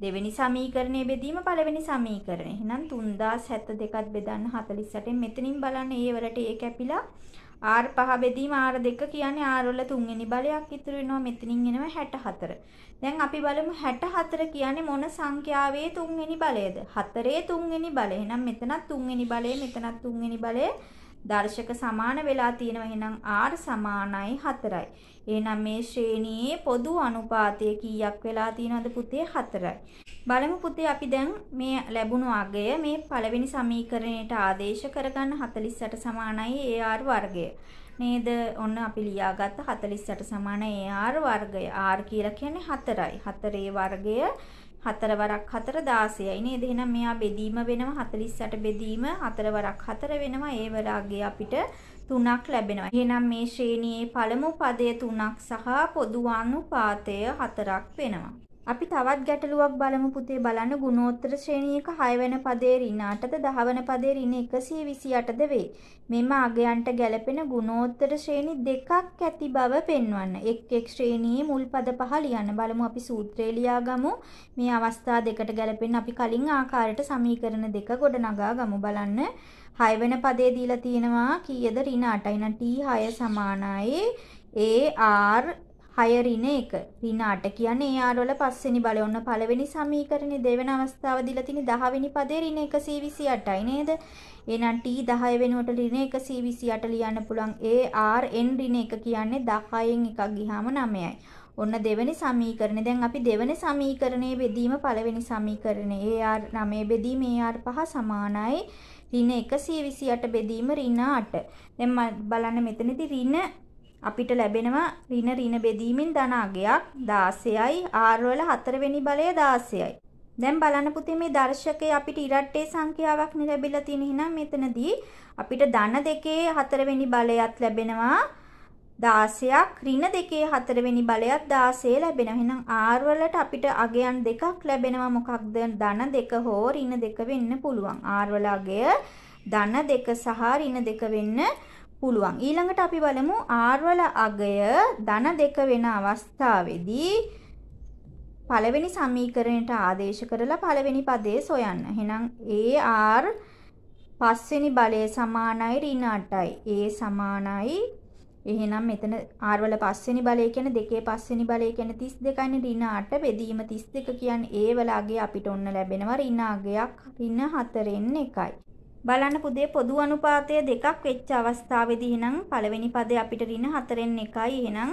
දෙවෙනි සමීකරණයේ බෙදීම පළවෙනි සමීකරණය. එහෙනම් 3072ත් බෙදන්න 48න් මෙතනින් බලන්න a වලට a කැපිලා r 5 බෙදීම r 2 කියන්නේ r වල තුන්වෙනි බලයක් ඉතුරු වෙනවා. මෙතනින් එනවා 64. දැන් අපි බලමු 64 කියන්නේ මොන සංඛ්‍යාවේ තුන්වෙනි බලයද? 4ේ තුන්වෙනි බලය. එහෙනම් මෙතනත් තුන්වෙනි බලය, මෙතනත් තුන්වෙනි බලය දර්ශක සමාන වෙලා තියෙනවා. එහෙනම් r සමානයි 4යි. එහෙනම් මේ ශ්‍රේණියේ පොදු අනුපාතය කීයක් වෙලා තියෙනවද පුතේ? 4යි. බලමු පුතේ අපි දැන් මේ ලැබුණු අගය මේ පළවෙනි සමීකරණයට ආදේශ කරගන්න 48 සමානයි ar වර්ගය. නේද? ඔන්න අපි ලියාගත්ත 48 සමානයි ar වර්ගය. r කියලා කියන්නේ 4යි. 4 වර්ගය 4 වරක් 4 16යි නේද? එහෙනම් මෙයා බෙදීම වෙනවා 48 බෙදීම 4 වරක් 4 වෙනවා. ඒ වරාගේ අපිට 3ක් ලැබෙනවා. එහෙනම් මේ ශ්‍රේණියේ පළමු පදය 3ක් සහ පොදු අනුපාතය 4ක් වෙනවා. අපි තවත් ගැටලුවක් බලමු පුතේ. බලන්න ගුණෝත්තර ශ්‍රේණියක 6 වෙනි පදයේ ඍණ 8ද 10 වෙනි පදයේ ඍණ 128ද වේ. මෙම අගයන්ට ගැලපෙන ගුණෝත්තර ශ්‍රේණි දෙකක් ඇති බව පෙන්වන්න. එක් ශ්‍රේණියේ මුල් පද 5 ලියන්න. බලමු අපි සූත්‍රය ලියාගමු. මේ අවස්ථා දෙකට ගැලපෙන්න අපි කලින් ආකාරයට සමීකරණ දෙක ගොඩනගා ගමු. බලන්න 6 වෙනි පදේ දීලා තියෙනවා කීයද? ඍණ 8යි. නම් t6 සමානයි ar 6 ඍණ 1. ඍණ 8 කියන්නේ ar වල 5 වෙනි බලය. ඔන්න පළවෙනි සමීකරණේ දෙවෙනි අවස්ථාව දීලා තියෙන 10 වෙනි පදේ ඍණ 128යි නේද? එහෙනම් t 10 වෙනුවට ඍණ 128 ලියන්න පුළුවන්. ar n ඍණ 1 කියන්නේ 10න් එකක් ගියාම 9යි. ඔන්න දෙවෙනි සමීකරණේ. දැන් අපි දෙවෙනි සමීකරණයේ බෙදීම පළවෙනි සමීකරණේ ar 9 බෙදීම ar 5 සමානයි ඍණ 128 බෙදීම ඍණ 8. දැන් බලන්න මෙතනදී ඍණ අපිට ලැබෙනවා ඍණ බෙදීමෙන් ධන අගයක් 16යි. r වල 4 වෙනි බලය 16යි. දැන් බලන්න පුතේ මේ දර්ශකයේ අපිට ඉරට්ටේ සංඛ්‍යාවක් නේ ලැබිලා තියෙන. එහෙනම් මෙතනදී අපිට ධන දෙකේ 4 වෙනි බලයත් ලැබෙනවා 16ක්. ඍණ දෙකේ 4 වෙනි බලයත් 16 ලැබෙනවා. එහෙනම් r වලට අපිට අගයන් දෙකක් ලැබෙනවා. මොකක්ද? ධන දෙක හෝ ඍණ දෙක වෙන්න පුළුවන්. r වල අගය ධන දෙක සහ ඍණ දෙක වෙන්න පුළුවන්. ඊළඟට අපි බලමු r වල අගය ධන දෙක වෙන අවස්ථාවේදී පළවෙනි සමීකරණයට ආදේශ කරලා පළවෙනි පදේ සොයන්න. එහෙනම් ar 5 වෙනි බලය සමානයි ඍණ 8යි. a සමානයි. එහෙනම් මෙතන r වල 5 වෙනි බලය කියන්නේ දෙකේ 5 වෙනි බලය කියන්නේ 32යිනේ. ඍණ 8 බෙදීම 32 කියන්නේ a වල අගය අපිට ඔන්න ලැබෙනවා ඍණ අගයක් ඍණ 4න් 1යි. බලන්න පුතේ පොදු අනුපාතය දෙකක් වෙච්ච අවස්ථාවේදී එහෙනම් පළවෙනි පදේ අපිට ඍණ 4න් 1යි. එහෙනම්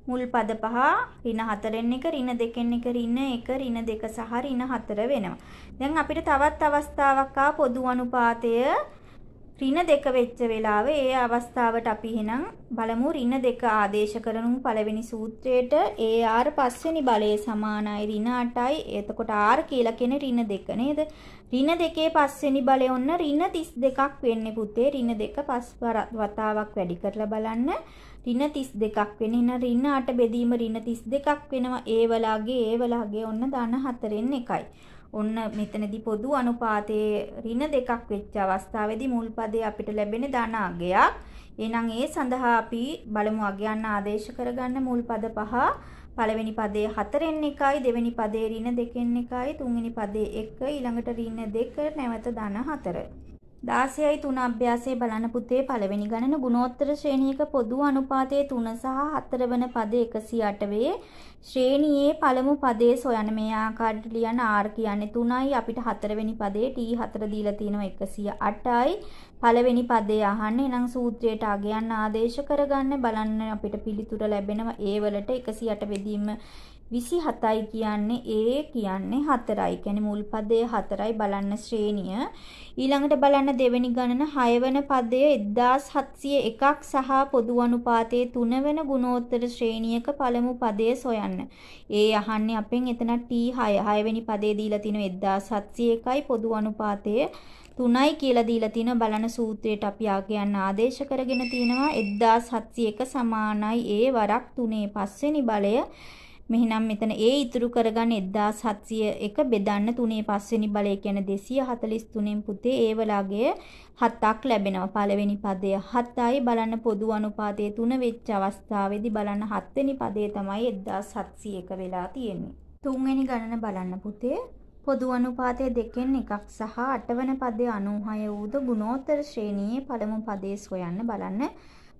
මුල් පද 5 ඍණ 4න් 1 ඍණ 2න් 1 ඍණ 1 ඍණ 2 සහ ඍණ 4 වෙනවා. දැන් අපිට තවත් අවස්ථාවක් පොදු අනුපාතය ඍණ 2 වෙච්ච වෙලාවේ ඒ අවස්ථාවට අපි එහෙනම් බලමු ඍණ 2 ආදේශ කරනු පළවෙනි සූත්‍රයට ar 5 වෙනි බලය සමානයි ඍණ 8යි. එතකොට r කියලා කියන්නේ ඍණ 2 නේද? ඍණ 2 5 වෙනි බලය ඔන්න ඍණ 32ක් වෙන්නේ පුතේ. ඍණ 2 5 වතාවක් වැඩි කරලා බලන්න. ඍණ 32ක් වෙන. එහෙනම් ඍණ 8 බෙදීම ඍණ 32ක් වෙනවා. ඒ වලාගේ ඔන්න ධන 4න් එකයි. ඔන්න මෙතනදී පොදු අනුපාතයේ ඍණ 2ක් වෙච්ච අවස්ථාවේදී මුල් පදයේ අපිට ලැබෙන ධන අගයක්. එහෙනම් ඒ සඳහා අපි බලමු අගයන් ආදේශ කරගන්න මුල් පද 5. පළවෙනි පදයේ 4න් එකයි, දෙවෙනි පදයේ ඍණ 2න් එකයි, තුන්වෙනි පදයේ 1, ඊළඟට ඍණ 2, නැවත ධන 4. 16යි 3 අභ්‍යාසයේ බලන්න පුතේ පළවෙනි ගණන ගුණෝත්තර ශ්‍රේණියක පොදු අනුපාතයේ 3 සහ 4 වන පද 108 වේ. ශ්‍රේණියේ පළමු පදයේ සොයන්න මේ ආකාරයට ලියන්න. R කියන්නේ 3යි, අපිට 4 වෙනි පදයේ T4 දීලා තියෙනවා 108යි. පළවෙනි පදේ අහන්න. එහෙනම් සූත්‍රයට අගයන් ආදේශ කරගන්න බලන්න අපිට පිළිතුර ලැබෙනවා. ඒ වලට 108 බෙදීම 27යි කියන්නේ A කියන්නේ 4යි. කියන්නේ මුල් පදයේ 4යි බලන්න ශ්‍රේණිය. ඊළඟට බලන්න දෙවෙනි ගණන 6 වෙනි පදයේ 1701ක් සහ පොදු අනුපාතයේ 3 වෙනි ගුණෝත්තර ශ්‍රේණියක පළමු පදයේ සොයන්න. ඒ අහන්නේ අපෙන් එතන T6 6 වෙනි පදයේ දීලා තිනවා 1701යි පොදු අනුපාතයේ 3යි කියලා දීලා තිනවා. බලන්න සූත්‍රයට අපි ආගයන් ආදේශ කරගෙන තිනවා 1701 සමානයි A වරක් 3 පස්වෙනි බලය. මෙහෙනම් මෙතන A ඉතුරු කරගන්න 1701 බෙදන්න 3 පස්වෙනි බලය කියන්නේ 243න් පුතේ A වලගේ 7ක් ලැබෙනවා. පළවෙනි පදය 7යි බලන්න පොදු අනුපාතයේ 3 වෙච්ච අවස්ථාවේදී බලන්න 7 වෙනි පදේ තමයි 1701 වෙලා තියෙන්නේ. තුන්වෙනි ගණන බලන්න පුතේ පොදු අනුපාතයේ 2න් එකක් සහ 8 වෙනි පදයේ 96 වූද ගුණෝත්තර ශ්‍රේණියේ පළමු පදයේ සොයන්න බලන්න.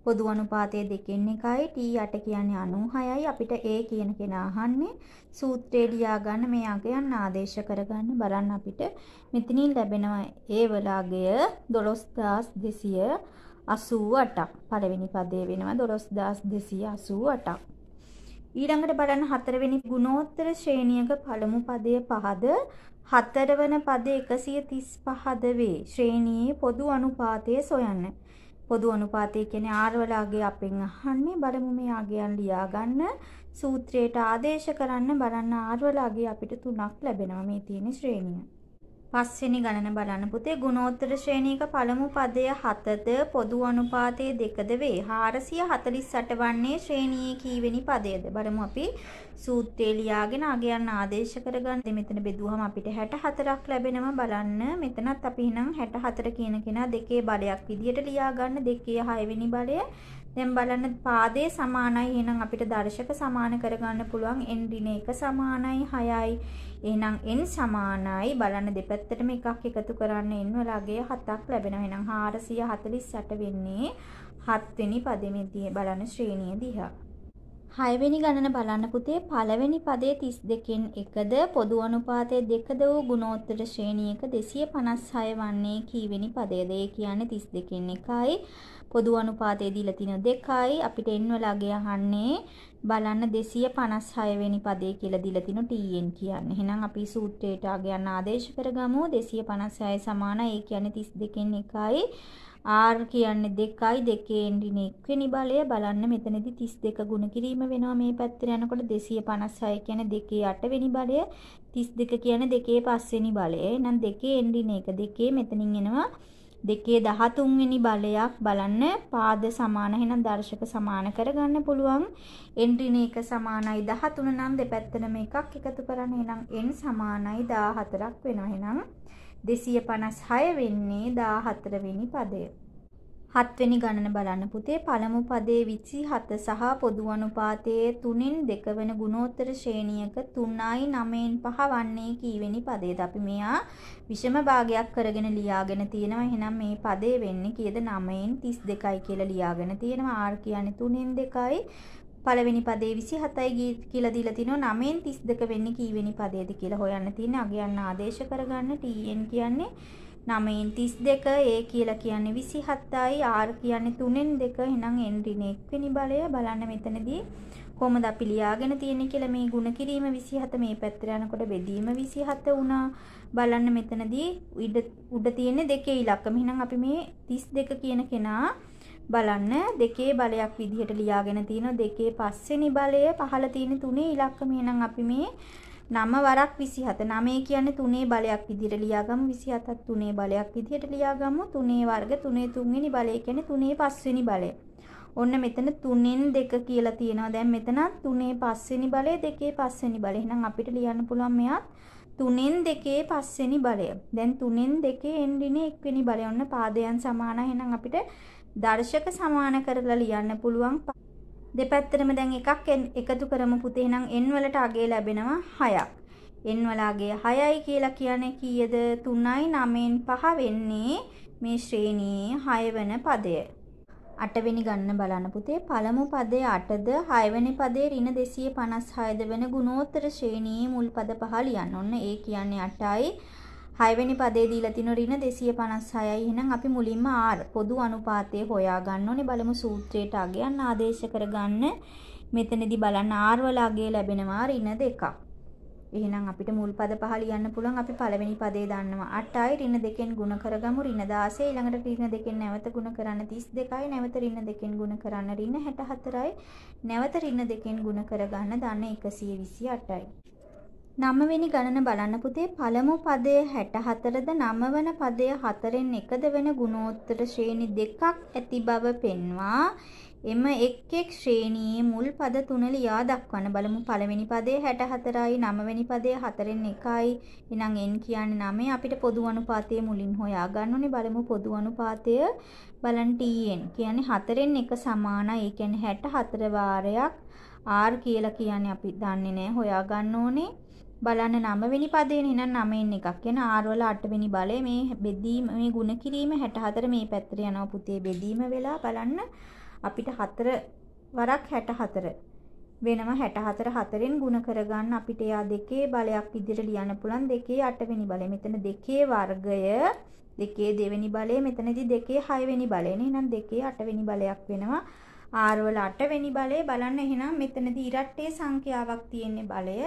පොදු අනුපාතයේ 2න් එකයි T8 කියන්නේ 96යි. අපිට A කියන කෙනා අහන්නේ සූත්‍රය ලියා ගන්න මේ අගයන් ආදේශ කරගන්න බලන්න අපිට මෙතනින් ලැබෙනවා A වලාගය 12288ක්. පළවෙනි පදයේ වෙනවා 12288ක්. ඊළඟට බලන්න 4 වෙනි ගුණෝත්තර ශ්‍රේණියක පළමු පදයේ 5ද 4 වෙනි පදයේ 135ද වේ. ශ්‍රේණියේ පොදු අනුපාතයේ සොයන්න. පොදු අනුපාතය කියන්නේ R වලාගේ අපෙන් අහන්නේ. බලමු මේ අගයන් ලියා ගන්න. සූත්‍රයට ආදේශ කරන්න බලන්න R වලාගේ අපිට 3ක් ලැබෙනවා මේ තියෙන ශ්‍රේණිය. පස්වෙනි ගණන බලන්න පුතේ ගුණෝත්තර ශ්‍රේණියක පළමු පදය 7ද පොදු අනුපාතයේ 2ද වේ. 448 වන්නේ ශ්‍රේණියේ කීවෙනි පදයේද? බලමු අපි සූත්‍රය ලියාගෙන අගයන් ආදේශ කරගන්න. මෙතන බෙදුවහම අපිට 64ක් ලැබෙනවා. බලන්න මෙතනත් අපි එහෙනම් 64 කියන කෙනා දෙකේ බලයක් විදියට ලියා ගන්න. දෙකේ 6 වෙනි බලය. දැන් බලන්න පාදේ සමානයි. එහෙනම් අපිට දර්ශක සමාන කරගන්න පුළුවන්. n ඍණ 1 සමානයි 6යි. එහෙනම් n සමානයි බලන්න දෙපැත්තටම එකක් එකතු කරන්න n වලගේ 7ක් ලැබෙනවා. එහෙනම් 448 වෙන්නේ 7 වෙනි පදෙමේදී බලන්න ශ්‍රේණිය දිහා. 6 වෙනි ගණන බලන්න පුතේ පළවෙනි පදයේ 32න් එකද පොදු අනුපාතයේ 2ද වූ ගුණෝත්තර ශ්‍රේණියක 256 වන්නේ කීවෙනි පදයේද? ඒ කියන්නේ 32න් එකයි පොදු අනුපාතයේ දීලා තියෙන 2යි. අපිට n වලගේ අහන්නේ බලන්න 256 වෙනි පදේ කියලා දීලා තිනු tn කියන්නේ. එහෙනම් අපි සූත්‍රයට ආගයන් ආදේශ කරගමු. 256 සමානයි. ඒ කියන්නේ 32න් එකයි. R කියන්නේ 2යි. 2න් ඍණ 1 වෙනි බලය බලන්න මෙතනදී 32 ගුණ කිරීම වෙනවා මේ පැත්තට යනකොට 256 කියන්නේ 2 8 වෙනි බලය. 32 කියන්නේ 2 5 වෙනි බලය. එහෙනම් 2න් ඍණ 1 2 මෙතනින් එනවා 2 13 වෙනි බලයක් බලන්න පාද සමාන එහෙනම් දර්ශක සමාන කරගන්න පුළුවන්. n ඍණ 1 සමානයි 13 නම් දෙපැත්තටම එකක් එකතු කරන්න. එහෙනම් n සමානයි 14ක් වෙනවා. එහෙනම් 256 වෙන්නේ 14 වෙනි පදය. 7 වෙනි ගණන බලන්න පුතේ පළමු පදයේ 27 සහ පොදු අනුපාතයේ 3න් 2 වෙන ගුණෝත්තර ශ්‍රේණියක 3යි 9න් 5 වන්නේ කීවෙනි පදයේද? අපි මෙයා විෂම භාගයක් කරගෙන ලියාගෙන තියෙනවා. එහෙනම් මේ පදේ වෙන්නේ කීයද? 9න් 32යි කියලා ලියාගෙන තියෙනවා. R කියන්නේ 3න් 2යි. පළවෙනි පදේ 27යි කියලා දීලා තිනවා. 9න් 32 වෙන්නේ කීවෙනි පදයේද කියලා හොයන්න තියෙන්නේ. අගයන් ආදේශ කරගන්න. tn කියන්නේ 9න් 32 A කියලා කියන්නේ 27යි. R කියන්නේ 3න් 2. එහෙනම් n ඍණ 1 වෙනි බලය බලන්න මෙතනදී කොහොමද අපි ලියාගෙන තියෙන්නේ කියලා මේ ගුණ කිරීම 27 මේ පැත්තට යනකොට බෙදීම 27 වුණා. බලන්න මෙතනදී උඩ තියෙන්නේ දෙකේ ඉලක්කම. එහෙනම් අපි මේ 32 කියන කෙනා බලන්න දෙකේ බලයක් විදිහට ලියාගෙන තියෙනවා. දෙකේ පස්වෙනි බලය පහළ තියෙන තුනේ ඉලක්කම. එහෙනම් අපි මේ 9 වරක් 27. 9 කියන්නේ 3 බලයක් විදිහට ලියාගමු. 27ත් 3 බලයක් විදිහට ලියාගමු. 3 වර්ග 3 තුන්වෙනි බලය කියන්නේ 3 පස්වෙනි බලය. ඔන්න මෙතන 3න් 2 කියලා තියෙනවා. දැන් මෙතන 3 5වෙනි බලය 2 5වෙනි බලය. එහෙනම් අපිට ලියන්න පුළුවන් මෙයා 3න් 2 5වෙනි බලය. දැන් 3න් 2 n ඍණ 1 වෙනි බලය. ඔන්න පාදයන් සමානයි. එහෙනම් අපිට දර්ශක සමාන කරලා ලියන්න පුළුවන්. දෙපැත්තටම දැන් එකක් එකතු කරමු පුතේ. එහෙනම් n වලට අගය ලැබෙනවා 6ක්. n වල අගය 6යි කියලා කියන්නේ කීයද? 3යි 9න් 5 වෙන්නේ මේ ශ්‍රේණියේ 6 වෙනි පදය. 8 වෙනි ගණන බලන්න පුතේ. පළමු පදයේ 8ද 6 වෙනි පදයේ ඍණ 256ද වෙන ගුණෝත්තර ශ්‍රේණියේ මුල් පද පහ ලියන්න. ඔන්න ඒ කියන්නේ 8යි. 6 වෙනි පදයේ දීලා තියෙන ඍණ 256යි. එහෙනම් අපි මුලින්ම r පොදු අනුපාතය හොයා ගන්න ඕනේ. බලමු සූත්‍රයට අගයන් ආදේශ කරගන්න. මෙතනදී බලන්න r වල අගය ලැබෙනවා ඍණ 2ක්. එහෙනම් අපිට මුල් පද පහ ලියන්න පුළුවන්. අපි පළවෙනි පදේ දන්නවා 8යි. ඍණ 2කින් ගුණ කරගමු ඍණ 16. ඊළඟට ඍණ 2කින් නැවත ගුණ කරන්න 32යි. නැවත ඍණ 2කින් ගුණ කරන්න ඍණ 64යි. නැවත ඍණ 2කින් ගුණ කරගන්න දන්න 128යි. 9 වෙනි ගණන බලන්න පුතේ. පළමු පදයේ 64ද 9 වන පදයේ 4න් එකද වෙන ගුණෝත්තර ශ්‍රේණි දෙකක් ඇති බව පෙන්වා එම එක් ශ්‍රේණියේ මුල් පද 3 ලියා දක්වන්න. බලමු පළවෙනි පදයේ 64යි 9 වෙනි පදයේ 4න් 1යි. එහෙනම් n කියන්නේ 9. අපිට පොදු අනුපාතය මුලින් හොයා ගන්න ඕනේ. බලමු පොදු අනුපාතය. බලන්න tn කියන්නේ 4න් 1 සමානයි. ඒ කියන්නේ 64 වාරයක් r කියලා කියන්නේ අපි දන්නේ නැහැ. හොයා ගන්න ඕනේ. බලන්න 9 වෙනි පදේ නේනම් 9න් එකක් කියන r වල 8 වෙනි බලය මේ බෙදීම මේ ගුණ කිරීම 64 මේ පැත්තට යනවා පුතේ. බෙදීම වෙලා බලන්න අපිට 4 වරක් 64 වෙනවා. 64 4න් ගුණ කරගන්න අපිට යා දෙකේ බලයක් විදිහට ලියන්න පුළුවන්. දෙකේ 8 වෙනි බලය. මෙතන දෙකේ වර්ගය දෙකේ දෙවෙනි බලය. මෙතනදී දෙකේ 6 වෙනි බලය නේ. එහෙනම් දෙකේ 8 වෙනි බලයක් වෙනවා. r වල 8 වෙනි බලය බලන්න. එහෙනම් මෙතනදී ඉරට්ටේ සංඛ්‍යාවක් තියෙන්නේ බලය.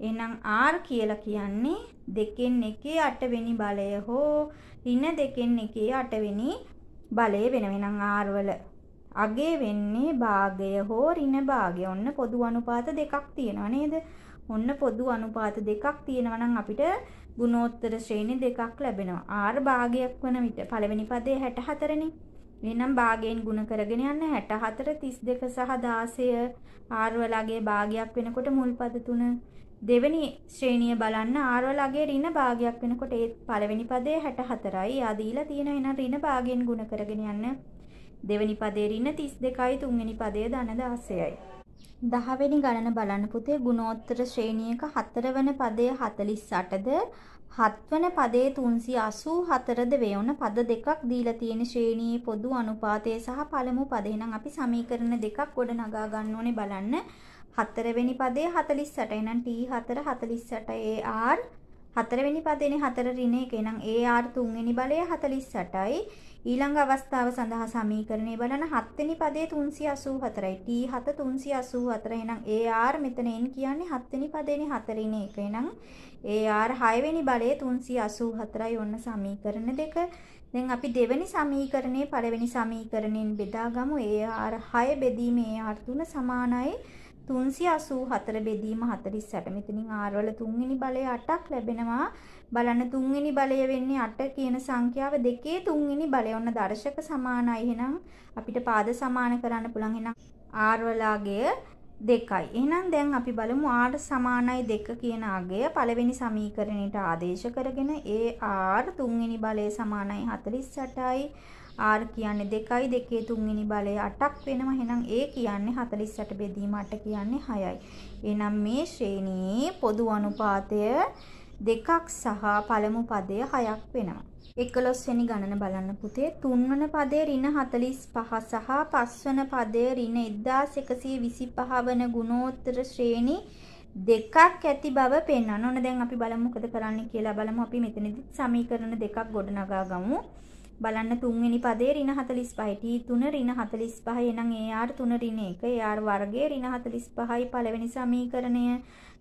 එහෙනම් r කියලා කියන්නේ දෙකෙන් එකේ 8 වෙනි බලය හෝ ඍණ දෙකෙන් එකේ 8 වෙනි බලය වෙනවා. එහෙනම් r වල අගේ වෙන්නේ භාගය හෝ ඍණ භාගය. ඔන්න පොදු අනුපාත දෙකක් තියෙනවා නේද? ඔන්න පොදු අනුපාත දෙකක් තියෙනවා නම් අපිට ගුණෝත්තර ශ්‍රේණි දෙකක් ලැබෙනවා. r භාගයක් වන විට පළවෙනි පදේ 64 නේ. එහෙනම් භාගයෙන් ගුණ කරගෙන යන්න 64 32 සහ 16 r වලගේ භාගයක් වෙනකොට මුල් පද 3. දෙවෙනි ශ්‍රේණිය බලන්න r වලගේ ඍණ භාගයක් වෙනකොට ඒ පළවෙනි පදේ 64යි. ආ දීලා තියෙන එහෙනම් ඍණ භාගයෙන් ගුණ කරගෙන යන්න. දෙවෙනි පදේ ඍණ 32යි. තුන්වෙනි පදේ ධන 16යි. 10 වෙනි ගණන බලන්න පුතේ. ගුණෝත්තර ශ්‍රේණියක 4 වෙනි පදයේ 48ද 7 වෙනි පදයේ 384ද වේ. ඔන්න පද දෙකක් දීලා තියෙන ශ්‍රේණියේ පොදු අනුපාතය සහ පළමු පදේ. එහෙනම් අපි සමීකරණ දෙකක් ගොඩ නගා ගන්න ඕනේ. බලන්න 4 වෙනි පදයේ 48. එහෙනම් t4 48 ar 4 වෙනි පදේනේ 4 ඍණ 1. එහෙනම් ar 3 වෙනි බලය 48යි. ඊළඟ අවස්ථාව සඳහා සමීකරණය බලන 7 වෙනි පදයේ 384යි. t7 384. එහෙනම් ar මෙතන n කියන්නේ 7 වෙනි පදේනේ 4 ඍණ 1. එහෙනම් ar 6 වෙනි බලයේ 384යි. ඔන්න සමීකරණ දෙක. දැන් අපි දෙවෙනි සමීකරණයේ පළවෙනි සමීකරණයෙන් බෙදාගමු. ar 6 බෙදීම ar 3 සමානයි 384 බෙදීම 48. මෙතනින් r වල 3 වෙනි බලය 8ක් ලැබෙනවා. බලන්න 3 වෙනි බලය වෙන්නේ 8 කියන සංඛ්‍යාව දෙකේ 3 වෙනි බලය. ඔන්න දර්ශක සමානයි. එහෙනම් අපිට පාද සමාන කරන්න පුළුවන්. එහෙනම් r වල අගය 2යි. එහෙනම් දැන් අපි බලමු r සමානයි 2 කියන අගය පළවෙනි සමීකරණයට ආදේශ කරගෙන ar 3 වෙනි බලය සමානයි 48යි. r කියන්නේ 2යි. දෙකේ 3 වෙනි බලය 8ක් වෙනවා. එහෙනම් a කියන්නේ 48 බෙදීම 8 කියන්නේ 6යි. එහෙනම් මේ ශ්‍රේණියේ පොදු අනුපාතය 2ක් සහ පළමු පදය 6ක් වෙනවා. 11 වෙනි ගණන බලන්න පුතේ. 3 වන පදයේ ඍණ 45 සහ 5 වන පදයේ ඍණ 1125 වන ගුණෝත්තර ශ්‍රේණි දෙකක් ඇති බව පෙන්වන්න. ඕන දැන් අපි බලමු මොකද කරන්න කියලා. බලමු අපි මෙතනදි සමීකරණ දෙකක් ගොඩනගා ගමු. බලන්න 3 වෙනි පදේ ඍණ 45යි. t3 ඍණ 45යි. එහෙනම් ar 3 ඍණ 1. ar වර්ගයේ ඍණ 45යි පළවෙනි සමීකරණය.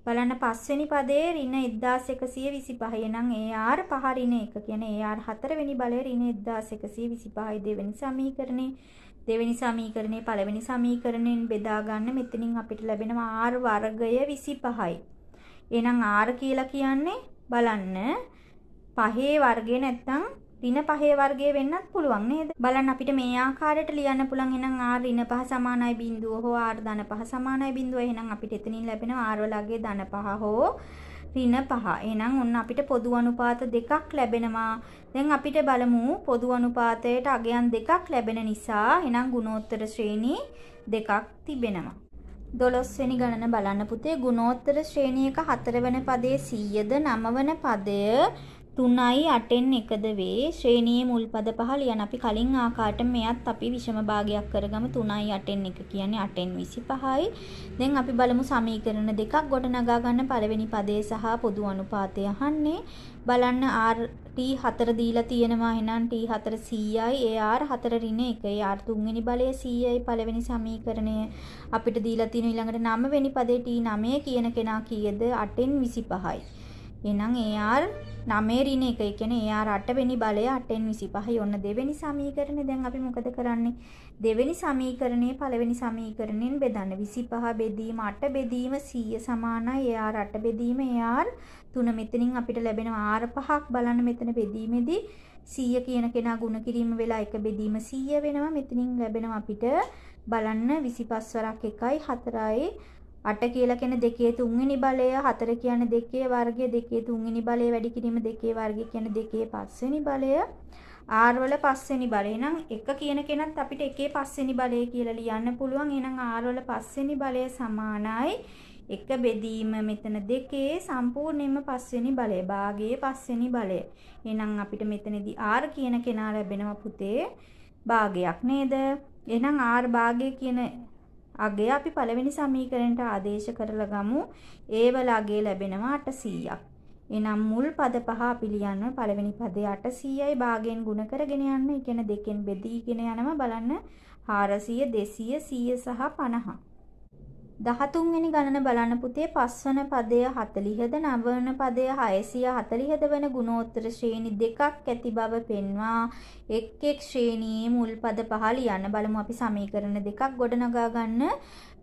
බලන්න 5 වෙනි පදේ ඍණ 1125. එහෙනම් ar 5 ඍණ 1 කියන්නේ ar 4 වෙනි බලය ඍණ 1125යි දෙවෙනි සමීකරණේ. දෙවෙනි සමීකරණේ පළවෙනි සමීකරණයෙන් බෙදා ගන්න. මෙතනින් අපිට ලැබෙනවා r වර්ගය 25යි. එහෙනම් r කියලා කියන්නේ බලන්න 5 වර්ගය නැත්තම් ඍණ පහේ වර්ගය වෙන්නත් පුළුවන් නේද? බලන්න අපිට මේ ආකාරයට ලියන්න පුළුවන්. එහෙනම් r ඍණ පහ සමානයි බිඳුව හෝ r ධන පහ සමානයි බිඳුව. එහෙනම් අපිට එතනින් ලැබෙනවා r වලගේ ධන පහ හෝ ඍණ පහ. එහෙනම් ඔන්න අපිට පොදු අනුපාත දෙකක් ලැබෙනවා. දැන් අපිට බලමු පොදු අනුපාතයට අගයන් දෙකක් ලැබෙන නිසා එහෙනම් ගුණෝත්තර ශ්‍රේණි දෙකක් තිබෙනවා. 12 වෙනි ගණන බලන්න පුතේ. ගුණෝත්තර ශ්‍රේණියක 4 වෙනි පදයේ 100ද 9 වෙනි පදය 3යි 8න් 1ද වේ. ශ්‍රේණියේ මුල් පද පහ ලියන අපි කලින් ආකාරයට මෙයත් අපි විෂම භාගයක් කරගමු. 3යි 8න් 1 කියන්නේ 8න් 25යි. දැන් අපි බලමු සමීකරණ දෙකක් ගොඩනගා ගන්න. පළවෙනි පදයේ සහ පොදු අනුපාතය අහන්නේ. බලන්න r t4 දීලා තියෙනවා. එහෙනම් t4 100යි. ඒ r 4 ඍණ 1යි. r තුන්වෙනි බලය 100යි. පළවෙනි සමීකරණය අපිට දීලා තියෙන ඊළඟට 9 වෙනි පදේ t9 කියන කෙනා කීයද? 8න් 25යි. එහෙනම් AR 9 ඍණ 1 ඒ කියන්නේ AR 8 වෙනි බලය 8න් 25යි. ඔන්න දෙවෙනි සමීකරණය. දැන් අපි මොකද කරන්නේ? දෙවෙනි සමීකරණයේ පළවෙනි සමීකරණයෙන් බෙදන්න. 25 බෙදීම 8 බෙදීම 100 සමානයි AR 8 බෙදීම AR 3. මෙතනින් අපිට ලැබෙනවා R 5ක්. බලන්න මෙතන බෙදීමේදී 100 කියන කෙනා ගුණ කිරීම වෙලා 1 බෙදීම 100 වෙනවා. මෙතනින් ලැබෙනවා අපිට බලන්න 25 වරක් 1යි 4යි 8 කියලා කියන දෙකේ තුන්වෙනි බලය 4 කියන්නේ දෙකේ වර්ගය දෙකේ තුන්වෙනි බලය වැඩි කිරීම දෙකේ වර්ගය කියන්නේ දෙකේ පස්වෙනි බලය r වල පස්වෙනි බලය. එහෙනම් 1 කියන කෙනත් අපිට එකේ පස්වෙනි බලය කියලා ලියන්න පුළුවන්. එහෙනම් r වල පස්වෙනි බලය සමානයි 1 බෙදීම මෙතන දෙකේ සම්පූර්ණයෙන්ම පස්වෙනි බලය භාගයේ පස්වෙනි බලය. එහෙනම් අපිට මෙතනදී r කියන කෙනා ලැබෙනවා පුතේ භාගයක් නේද? එහෙනම් r භාගය කියන අගය අපි පළවෙනි සමීකරණයට ආදේශ කරලා ගමු. ඒ වල අගය ලැබෙනවා 800ක්. එහෙනම් මුල් පද පහ අපි ලියන්න පළවෙනි පදේ 800යි භාගයෙන් ಗುಣ කරගෙන යන්න. ඒ කියන්නේ දෙකෙන් බෙදීගෙන යනවා. බලන්න 400 200 100 සහ 50. 13 වෙනි ගණන බලන්න පුතේ. 5 වන පදය 40ද 9 වන පදය 640ද වෙන ගුණෝත්තර ශ්‍රේණි දෙකක් ඇති බව පෙන්වා එක් එක් ශ්‍රේණියේ මුල් පද පහ ලියන්න. බලමු අපි සමීකරණ දෙකක් ගොඩනගා ගන්න.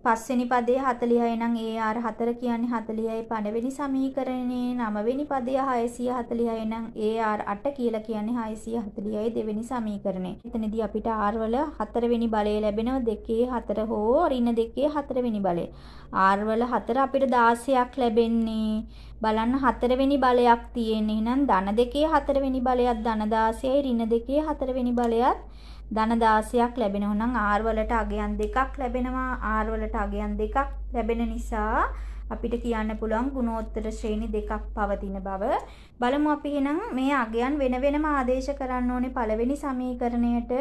5 වෙනි පදයේ 40යි නම් AR 4 කියන්නේ 40යි. පළවෙනි සමීකරණයේ 9 වෙනි පදයේ 640යි නම් AR 8 කියලා කියන්නේ 640යි දෙවෙනි සමීකරණය. එතනදී අපිට R වල 4 වෙනි බලය ලැබෙනවා. දෙකේ 4 හෝ ඍණ දෙකේ 4 වෙනි බලය. R වල 4 අපිට 16ක් ලැබෙන්නේ. බලන්න 4 වෙනි බලයක් තියෙන්නේ. එහෙනම් ධන දෙකේ 4 වෙනි බලයත් ධන 16යි ඍණ දෙකේ 4 වෙනි බලයත් ධන 16ක් ලැබෙනවා. නම් r වලට අගයන් දෙකක් ලැබෙනවා. r වලට අගයන් දෙකක් ලැබෙන නිසා අපිට කියන්න පුළුවන් ගුණෝත්තර ශ්‍රේණි දෙකක් පවතින බව. බලමු අපි එහෙනම් මේ අගයන් වෙන වෙනම ආදේශ කරන්න ඕනේ. පළවෙනි සමීකරණයට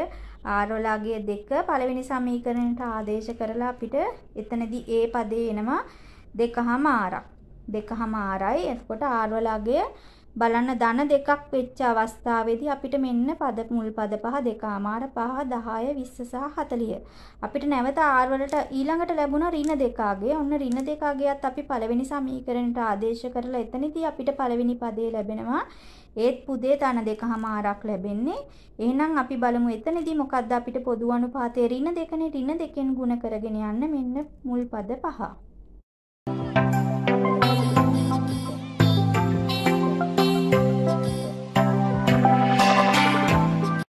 r වල අගය 2 පළවෙනි සමීකරණයට ආදේශ කරලා අපිට එතනදී a පදේ එනවා 2/4ක්. 2/4යි. එතකොට r වල අගය බලන්න ධන දෙකක් වෙච්ච අවස්ථාවේදී අපිට මෙන්න පද මුල් පද පහ 2/4 5 10 20 සහ 40. අපිට නැවත r වලට ඊළඟට ලැබුණා ඍණ දෙකගේ. ඔන්න ඍණ දෙකගේත් අපි පළවෙනි සමීකරණයට ආදේශ කරලා එතනදී අපිට පළවෙනි පදේ ලැබෙනවා. ඒත් පුදේ ධන 2/4ක් ලැබෙන්නේ. එහෙනම් අපි බලමු එතනදී මොකද්ද අපිට පොදු අනුපාතයේ ඍණ දෙකනේ ඍණ දෙකෙන් ගුණ කරගෙන යන්න මෙන්න මුල් පද පහ.